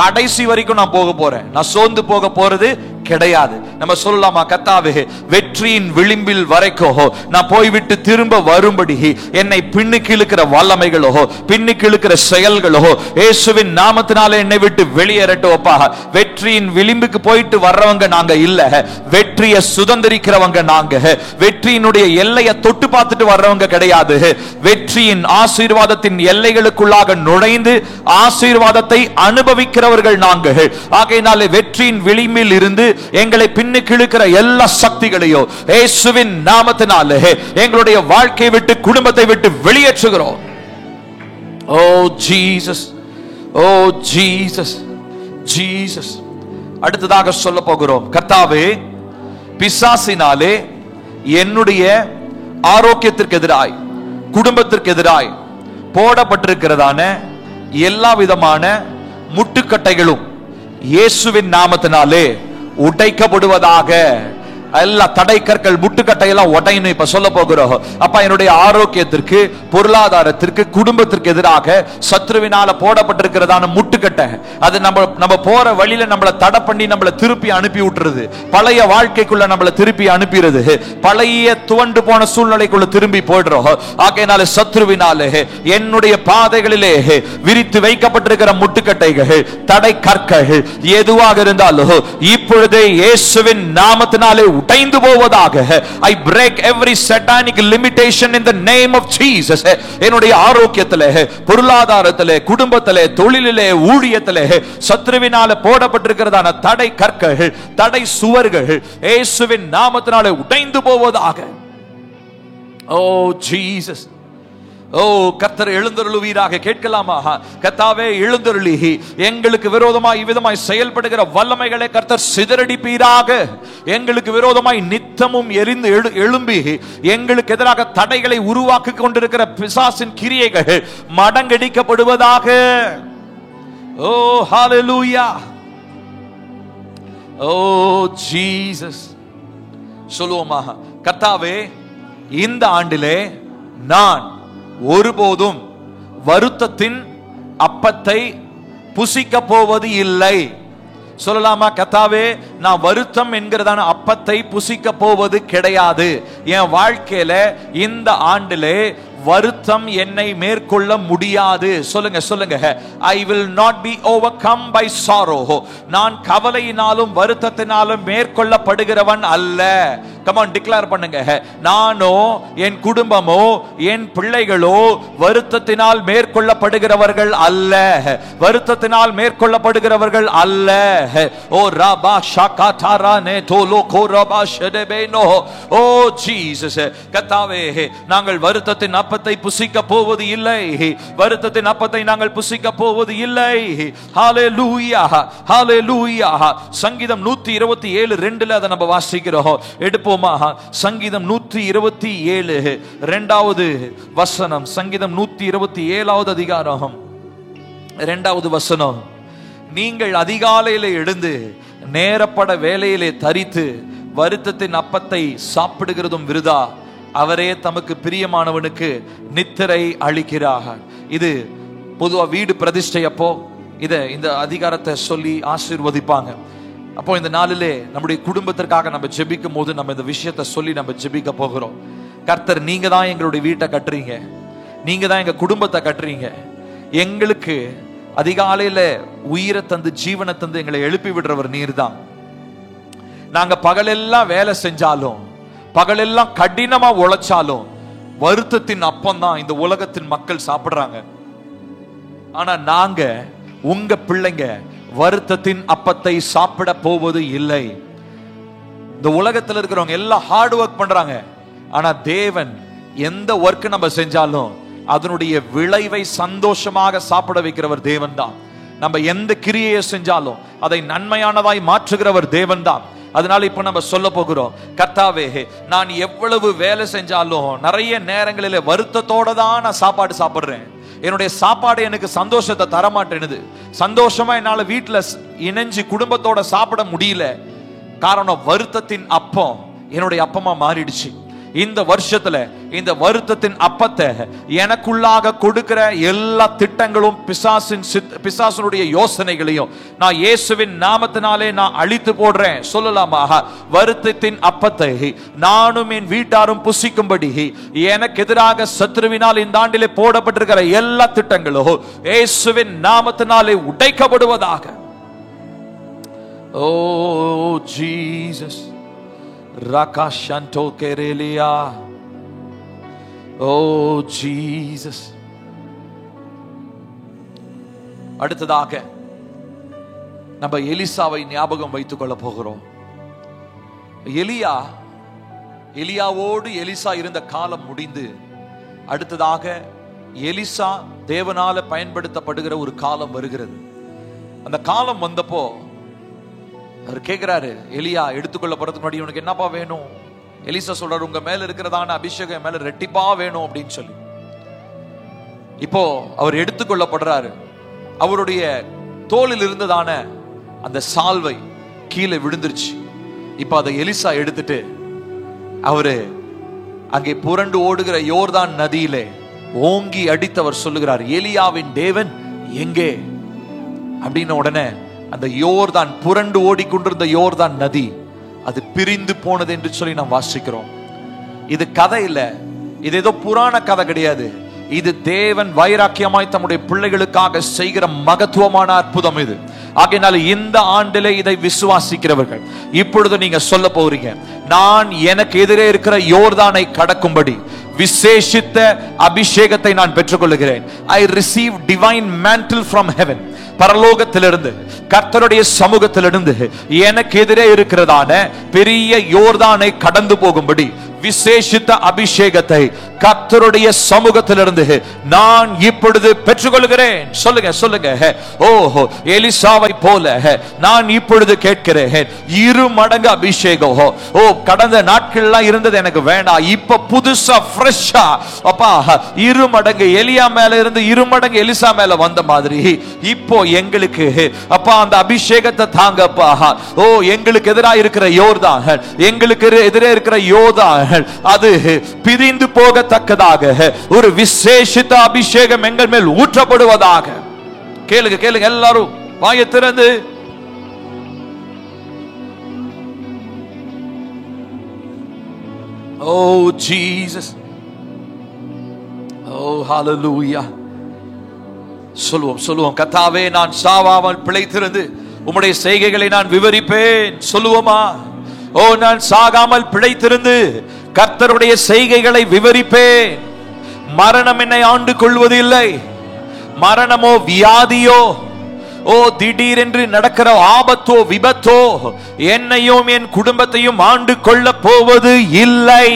கடைசி வரைக்கும் நான் போக போறேன், நான் சோர்ந்து போக போறது கிடையாது. நம்ம சொல்லலாமா, கர்த்தாவே வெற்றியின் விளிம்பில் வரைக்கும் நான் போய்விட்டு திரும்ப வரும்படி என்னை பின்னுக்கு இழுக்கிற வல்லமைகளோ பின்னுக்கு இழுக்கிற செயல்களோ இயேசுவின் நாமத்தினால என்னை விட்டு வெளியேறட்டோப்பா. வெற்றியின் விளிம்புக்கு போயிட்டு வர்றவங்க நாங்க இல்ல, வெற்றியை சுதந்திரிக்கிறவங்க நாங்க. வெற்றியினுடைய எல்லையை தொட்டு பார்த்துட்டு வர்றவங்க கிடையாது, வெற்றியின் ஆசீர்வாதத்தின் எல்லைகளுக்குள்ளாக நுழைந்து ஆசீர்வாதத்தை அனுபவிக்கிறவர்கள் நாங்கள். ஆகையினாலே வெற்றியின் விளிம்பில் இருந்து எங்களை பின்னுக்கு இழுக்கிற எல்லா சக்திகளையோ இயேசுவின் நாமத்தினாலே எங்களுடைய வாழ்க்கையை விட்டு குடும்பத்தை விட்டு வெளியேற்றுகிறோம். ஓ ஜீசஸ், ஓ ஜீசஸ், ஜீசஸ். அடுத்ததாக சொல்ல போகிறோம், கர்த்தாவே பிசாசினாலே என்னுடைய ஆரோக்கியத்திற்கு எதிராய் குடும்பத்திற்கு எதிராய் போடப்பட்டிருக்கிறதான எல்லா விதமான முட்டுக்கட்டைகளும் இயேசுவின் நாமத்தினாலே உடைக்கப்படுவதாக. எல்லா தடை கற்கள் முட்டுக்கட்டை எல்லாம் உடையணும். இப்ப சொல்ல போகிறோம், அப்பா என்னுடைய ஆரோக்கியத்திற்கு பொருளாதாரத்திற்கு குடும்பத்திற்கு எதிராக சத்ருவினால போடப்பட்டிருக்கிறதான முட்டுக்கட்டை, அது நம்ம போற வழியில நம்மளை தடை பண்ணி நம்மளை திருப்பி அனுப்பி விட்டுறது, பழைய வாழ்க்கைக்குள்ள நம்மளை திருப்பி அனுப்பிடுது, பழைய துவண்டு போன சூழ்நிலைக்குள்ள திரும்பி போயிடுறோம். ஆகையினால சத்ருவினாலே என்னுடைய பாதைகளிலே விரித்து வைக்கப்பட்டிருக்கிற முட்டுக்கட்டைகள் தடை கற்கள் எதுவாக இருந்தாலும் இப்பொழுதே இயேசுவின் நாமத்தினாலே உடைந்து போவதாக. I break every satanic limitation in the name of Jesus. என்னுடைய ஆரோக்கியத்திலே பொருளாதாரத்திலே குடும்பத்திலே தொழிலிலே ஊழியத்திலே சத்ருவினால போடப்பட்டிருக்கிறதான தடை கற்கள் தடை சுவர்கள் இயேசுவின் நாமத்தினாலே உடைந்து போவதாக. ஓ ஜீசஸ், ஓ கர்த்தர் எழுந்தருளுவீராக. கேட்கலாமா? கர்த்தாவே எழுந்தருளி எங்களுக்கு விரோதமாய் இவ்விதமாய் செயல்படுகிற வல்லமைகளை கர்த்தர் சிதறடிப்பீராக. எங்களுக்கு விரோதமாய் நித்தமும் எரிந்து எழும்பி எங்களுக்கு எதிராக தடைகளை உருவாக்கி கொண்டிருக்கிற பிசாசின் கிரியைகள் மடங்கடிக்கப்படுவதாக. ஓ ஹalleluya, ஓ ஜீசஸ். சொல்லுவோமா, கர்த்தாவே இந்த ஆண்டிலே நான் ஒருபோதும் வருத்தத்தின் அப்பத்தை புசிக்க போவது இல்லை. சொல்லலாமா? கர்த்தாவே, நான் வருத்தம் என்கிறதான அப்பத்தை புசிக்க போவது கிடையாது. என் வாழ்க்கையில இந்த ஆண்டிலே வருத்தம் என்னை மேற்கொள்ள முடியாது. சொல்லுங்க சொல்லுங்க. I will not be overcome by sorrow. நான் கவலையினாலும் வருத்தத்தினாலும் மேற்கொள்ளப்படுகிறவன் அல்ல. Come on, declare பண்ணுங்க. நானோ என் குடும்பமோ என் பிள்ளைகளோ வருத்தத்தினால் மேற்கொள்ளப்படுகிறவர்கள் அல்ல. வருத்தத்தினால் மேற்கொள்ளப்படுகிறவர்கள் அல்ல. ஓ ரபா ஷகாதாரா நே தோலோ கோரபா ஷெடபேனோ. ஓ ஜீசஸ், கர்த்தாவே, நாங்கள் வருத்தத்தின் அப்பத்தை புசிக்க போவது இல்லை. வருத்தத்தின் அப்பத்தை நாங்கள் புசிக்க போவது இல்லை. ஹalleluya, ஹalleluya. சங்கீதம் 127:2 அதை நம்ம வாசிக்கிறோம். எடுப்போமா? சங்கீதம் 127 இரண்டாவது வசனம். சங்கீதம் 127வது அதிகாரம் 2வது வசனம். நீங்கள் அதிகாலையிலே எழுந்து நேரப்பட வேலையிலே தரித்து வருத்தத்தின் அப்பத்தை சாப்பிடுகிறதும் விருதா, அவரே தமக்கு பிரியமானவனுக்கு நித்திரை அளிக்கிறார். இது பொதுவா வீடு பிரதிஷ்டை அப்போ இந்த அதிகாரத்தை சொல்லி ஆசீர்வதிப்பாங்க. அப்போ இந்த நாளிலே நம்முடைய குடும்பத்திற்காக நம்ம ஜெபிக்கும் போது நம்ம இந்த விஷயத்தை சொல்லி நம்ம ஜெபிக்க போகிறோம். கர்த்தர், நீங்க தான் எங்களுடைய வீட்டை கட்டுறீங்க, நீங்க தான் எங்க குடும்பத்தை கட்டுறீங்க. எங்களுக்கு அதிகாலையில உயிரை தந்து ஜீவனை தந்து எங்களை எழுப்பி விடுறவர் நீர் தான். நாங்க பகலெல்லாம் வேலை செஞ்சாலும், பகலெல்லாம் கடினமா உழைச்சாலும் வருத்தத்தின் அப்பம் தான் இந்த உலகத்தின் மக்கள் சாப்பிடுறாங்க. ஆனா நாங்க உங்க பிள்ளைங்க வருத்தத்தின் அப்பத்தை சாப்பிட போவது இல்லை. இந்த உலகத்தில் இருக்கிறவங்க எல்லாம் ஹார்ட் ஒர்க் பண்றாங்க. ஆனா தேவன் எந்த ஒர்க் நம்ம செஞ்சாலும் அதனுடைய விளைவை சந்தோஷமாக சாப்பிட வைக்கிறவர் தேவன் தான். நம்ம எந்த கிரியையை செஞ்சாலும் அதை நன்மையானதாய் மாற்றுகிறவர் தேவன் தான். அதனால இப்ப நம்ம சொல்ல போகிறோம், கர்த்தாவே, நான் எவ்வளவு வேலை செஞ்சாலும் நிறைய நேரங்களில் வருத்தத்தோட தான் நான் சாப்பாடு சாப்பிடுறேன். என்னுடைய சாப்பாடு எனக்கு சந்தோஷத்தை தரமாட்டேனுது. சந்தோஷமா என்னால வீட்டுல இணைஞ்சு குடும்பத்தோட சாப்பிட முடியல. காரணம், வருத்தத்தின் அப்பம் என்னுடைய அப்பமா மாறிடுச்சு. இந்த வருஷத்துல இந்த வருத்தத்தின் அப்பத்தை எனக்குள்ளாக கொடுக்கிற எல்லா திட்டங்களும் பிசாசனுடைய யோசனைகளையும் நான் இயேசுவின் நாமத்தினாலே நான் அழித்து போடுறேன். சொல்லலாமா? வருத்தத்தின் அப்பத்தை நானும் என் வீட்டாரும் புசிக்கும்படி எனக்கு எதிராக சத்ருவினால் இந்த ஆண்டிலே போடப்பட்டிருக்கிற எல்லா திட்டங்களும் இயேசுவின் நாமத்தினாலே உடைக்கப்படுவதாக. ஓ Jesus, Rakashanto Kerelia. Oh Jesus. அடுத்ததாக நம்ம எலிசாவை ஞாபகம் வைத்துக் கொள்ள போகிறோம். எலியாவோடு எலிசா இருந்த காலம் முடிந்து அடுத்ததாக எலிசா தேவனால பயன்படுத்தப்படுகிற ஒரு காலம் வருகிறது. அந்த காலம் வந்தப்போ அவர் கேட்கிறாரு, எலியா எடுத்துக்கொள்ளப்படுறதுக்கு முன்னாடி உனக்கு என்னப்பா வேணும்? எலிசா சொல்றாரு, உங்க மேல இருக்கிறதான அபிஷேகம் மேல ரெட்டிப்பா வேணும் அப்படின்னு சொல்லி. இப்போ அவர் எடுத்துக்கொள்ளப்படுறாரு. அவருடைய தோளில் இருந்ததான அந்த சால்வை கீழே விழுந்துருச்சு. இப்ப அதை எலிசா எடுத்துட்டு அவரு அங்கே புரண்டு ஓடுகிற யோர்தான் நதியிலே ஓங்கி அடித்தவர் சொல்லுகிறார், எலியாவின் தேவன் எங்கே அப்படின்னு. உடனே அந்த யோர்தான், புரண்டு ஓடிக்கொண்டிருந்த யோர்தான் நதி அது பிரிந்து போனது என்று சொல்லி நாம் வாசிக்கிறோம். இது கதை இல்ல, இது ஏதோ புராண கதை கிடையாது. இது தேவன் வைராக்கியமாய் தம்முடைய பிள்ளைகளுக்காக செய்கிற மகத்துவமான அற்புதம் இது. ஆகையினால இந்த ஆண்டிலே இதை விசுவாசிக்கிறவர்கள் இப்பொழுது நீங்க சொல்ல போறீங்க, நான் எனக்கு எதிரே இருக்கிற யோர்தானை கடக்கும்படி விசேஷித்த அபிஷேகத்தை நான் பெற்றுக்கொள்கிறேன். I receive divine mantle from heaven. பரலோகத்திலிருந்து, கர்த்தருடைய சமூகத்திலிருந்து எனக்கு எதிரே இருக்கிறதான பெரிய யோர்தானை கடந்து போகும்படி விசேஷித்த அபிஷேகத்தை கர்த்தருடைய சமூகத்திலிருந்து நான் இப்பொழுது பெற்றுக்கொள்கிறேன். சொல்லுங்க சொல்லுங்க. ஓஹோ, எலிசாவை போல நான் இப்பொழுது கேட்கிறேன், 2 மடங்கு அபிஷேகம். ஓ, கடந்த நாட்கள்லாம் இருந்தது எனக்கு வேண்டாம், இப்ப புதுசா ஃப்ரெஷ்ஷா அப்பா 2 மடங்கு எலியா மேல இருந்து 2 மடங்கு எலிசா மேல வந்த மாதிரி இப்போ எங்களுக்கு அப்பா அந்த அபிஷேகத்தை தாங்கப்பா. ஓ, எங்களுக்கு எதிராக இருக்கிற யோர்தான், எங்களுக்கு எதிரே இருக்கிற யோர்தான் அது பிரிந்து போகத்தக்கதாக ஒரு விசேஷித்த அபிஷேகம் எங்கள் மேல் ஊற்றப்படுவதாக. கேளுங்க கேளுங்க எல்லாரும் வாயை திறந்து. Oh Jesus, oh hallelujah. சொல்லுவோம் கர்த்தாவே, நான் சாவாமல் பிழைத்திருந்து உம்முடைய செய்கைகளை நான் விவரிப்பேன். சொல்லுவோமா? ஓ, நான் சாகாமல் பிழைத்திருந்து கர்த்தருடைய செய்கைகளை விவரிப்பேன். மரணம் என்னை ஆண்டு கொள்வது இல்லை. மரணமோ வியாதியோ ஓ திடீரென்று நடக்கிற ஆபத்தோ விபத்தோ என்னையும் என் குடும்பத்தையும் ஆண்டு கொள்ள போவது இல்லை.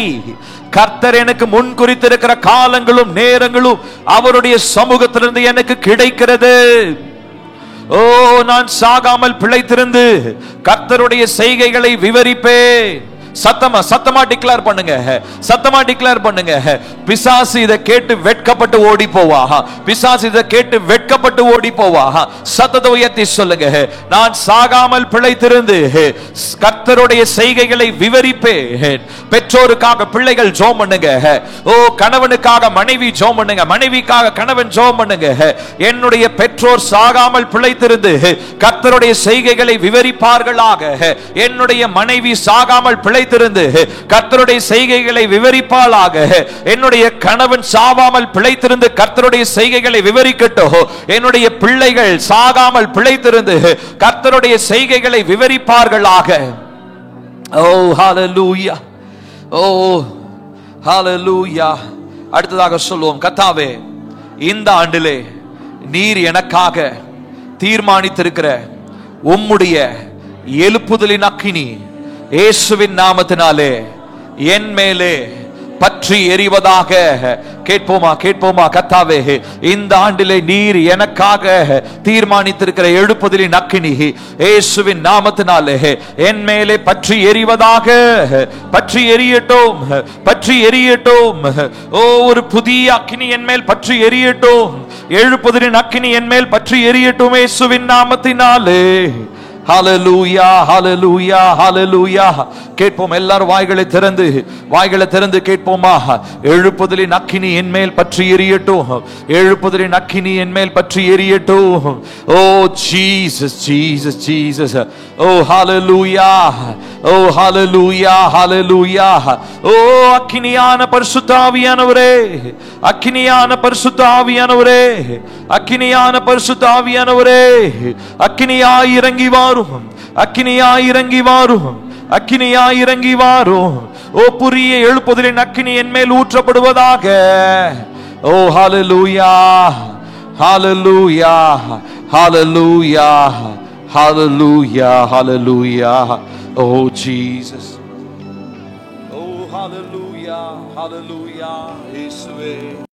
கர்த்தர் எனக்கு முன் குறித்திருக்கிற காலங்களும் நேரங்களும் அவருடைய சமூகத்திலிருந்து எனக்கு கிடைக்கிறது. ஓ, நான் சாகாமல் பிழைத்திருந்து கர்த்தருடைய செய்கைகளை விவரிப்பேன். சத்தமா டிக்ளேர் பண்ணுங்க, சத்தமா டிக்ளேர் பண்ணுங்க. பிசாசு இதை கேட்டு வெட்கப்பட்டு ஓடி போவா. பிசாசு இதை கேட்டு வெட்கப்பட்டு ஓடி போவா. சத்தத்தை உயர்த்தி சொல்லுங்க, நான் சாகாமல் பிழைத்திருந்து கர்த்தருடைய செய்கைகளை விவரிப்பேன். பெற்றோருக்காக பிள்ளைகள் ஜெபம் பண்ணுங்க. ஓ, கணவனுக்காக மனைவி ஜெபம் பண்ணுங்க, மனைவிக்காக கணவன் ஜெபம் பண்ணுங்க. என்னுடைய பெற்றோர் சாகாமல் பிழைத்திருந்து கர்த்தருடைய செய்கைகளை விவரிப்பார்களாக. என்னுடைய மனைவி சாகாமல் பிழைத்திருந்து கர்த்தருடைய செய்கைகளை விவரிப்பாளாக. என்னுடைய கணவன் சாவாமல் பிழைத்திருந்து கர்த்தருடைய செய்கைகளை விவரிக்கட்டும். என்னுடைய பிள்ளைகள் சாகாமல் பிழைத்திருந்து கர்த்தருடைய செய்கைகளை விவரிப்பார்களாக. ஓ ஹalleluya, ஓ ஹalleluya. அடுத்ததாக சொல்லுவோம், கர்த்தாவே, இந்த ஆண்டிலே நீர் எனக்காக தீர்மானித்திருக்கிற உம்முடைய எழுப்புதலின் அக்கினி இயேசுவின் நாமத்தினாலே என் மேலே பற்றி எரிவதாக. கேட்போமா? கர்த்தாவே, இந்த ஆண்டிலே நீர் எனக்காக தீர்மானித்திருக்கிற எழுப்புதலின் அக்கினி இயேசுவின் நாமத்தினாலே என் மேலே பற்றி எரிவதாக. பற்றி எரியட்டும், பற்றி எரியட்டும். ஓ, ஒரு புதிய அக்கினி என் மேல் பற்றி எரியட்டும். எழுப்புதலின் அக்கினி என் மேல் பற்றி எரியட்டும் இயேசுவின் நாமத்தினாலே. ஹalleluya, ஹalleluya, ஹalleluya. கேட்போம் எல்லாரும் வாய்களை திறந்து கேட்போமா? எழுப்புதலின் அக்கினி என் மேல் பற்றி எரியட்டும். எழுப்புதலின் அக்கினி என் மேல் பற்றி எரியட்டும். ஓ ஜீசஸ், ஜீசஸ், ஜீசஸ். ஓ ஹalleluya, ஓ ஹalleluya, ஹalleluya. ஓ அக்கினியான பரிசுத்த ஆவியானவரே, அக்கினியான பரிசுத்த ஆவியானவரே, அக்கினியான பரிசுத்த ஆவியானவரே, அக்கினியாய் இறங்கி வாரும், அக்கினியாய் இறங்கி வாரும், அக்கினியாய் இறங்கி வாரும். ஓ, புரிய எழுப்புதலின் அக்கினி என் மேல் ஊற்றப்படுவதாக. ஓ ஹalleluya, ஹalleluya, ஹalleluya, ஹalleluya, ஹalleluya. ஓ ஜீசஸ், ஓ ஹalleluya, ஹalleluya. இயேசுவே.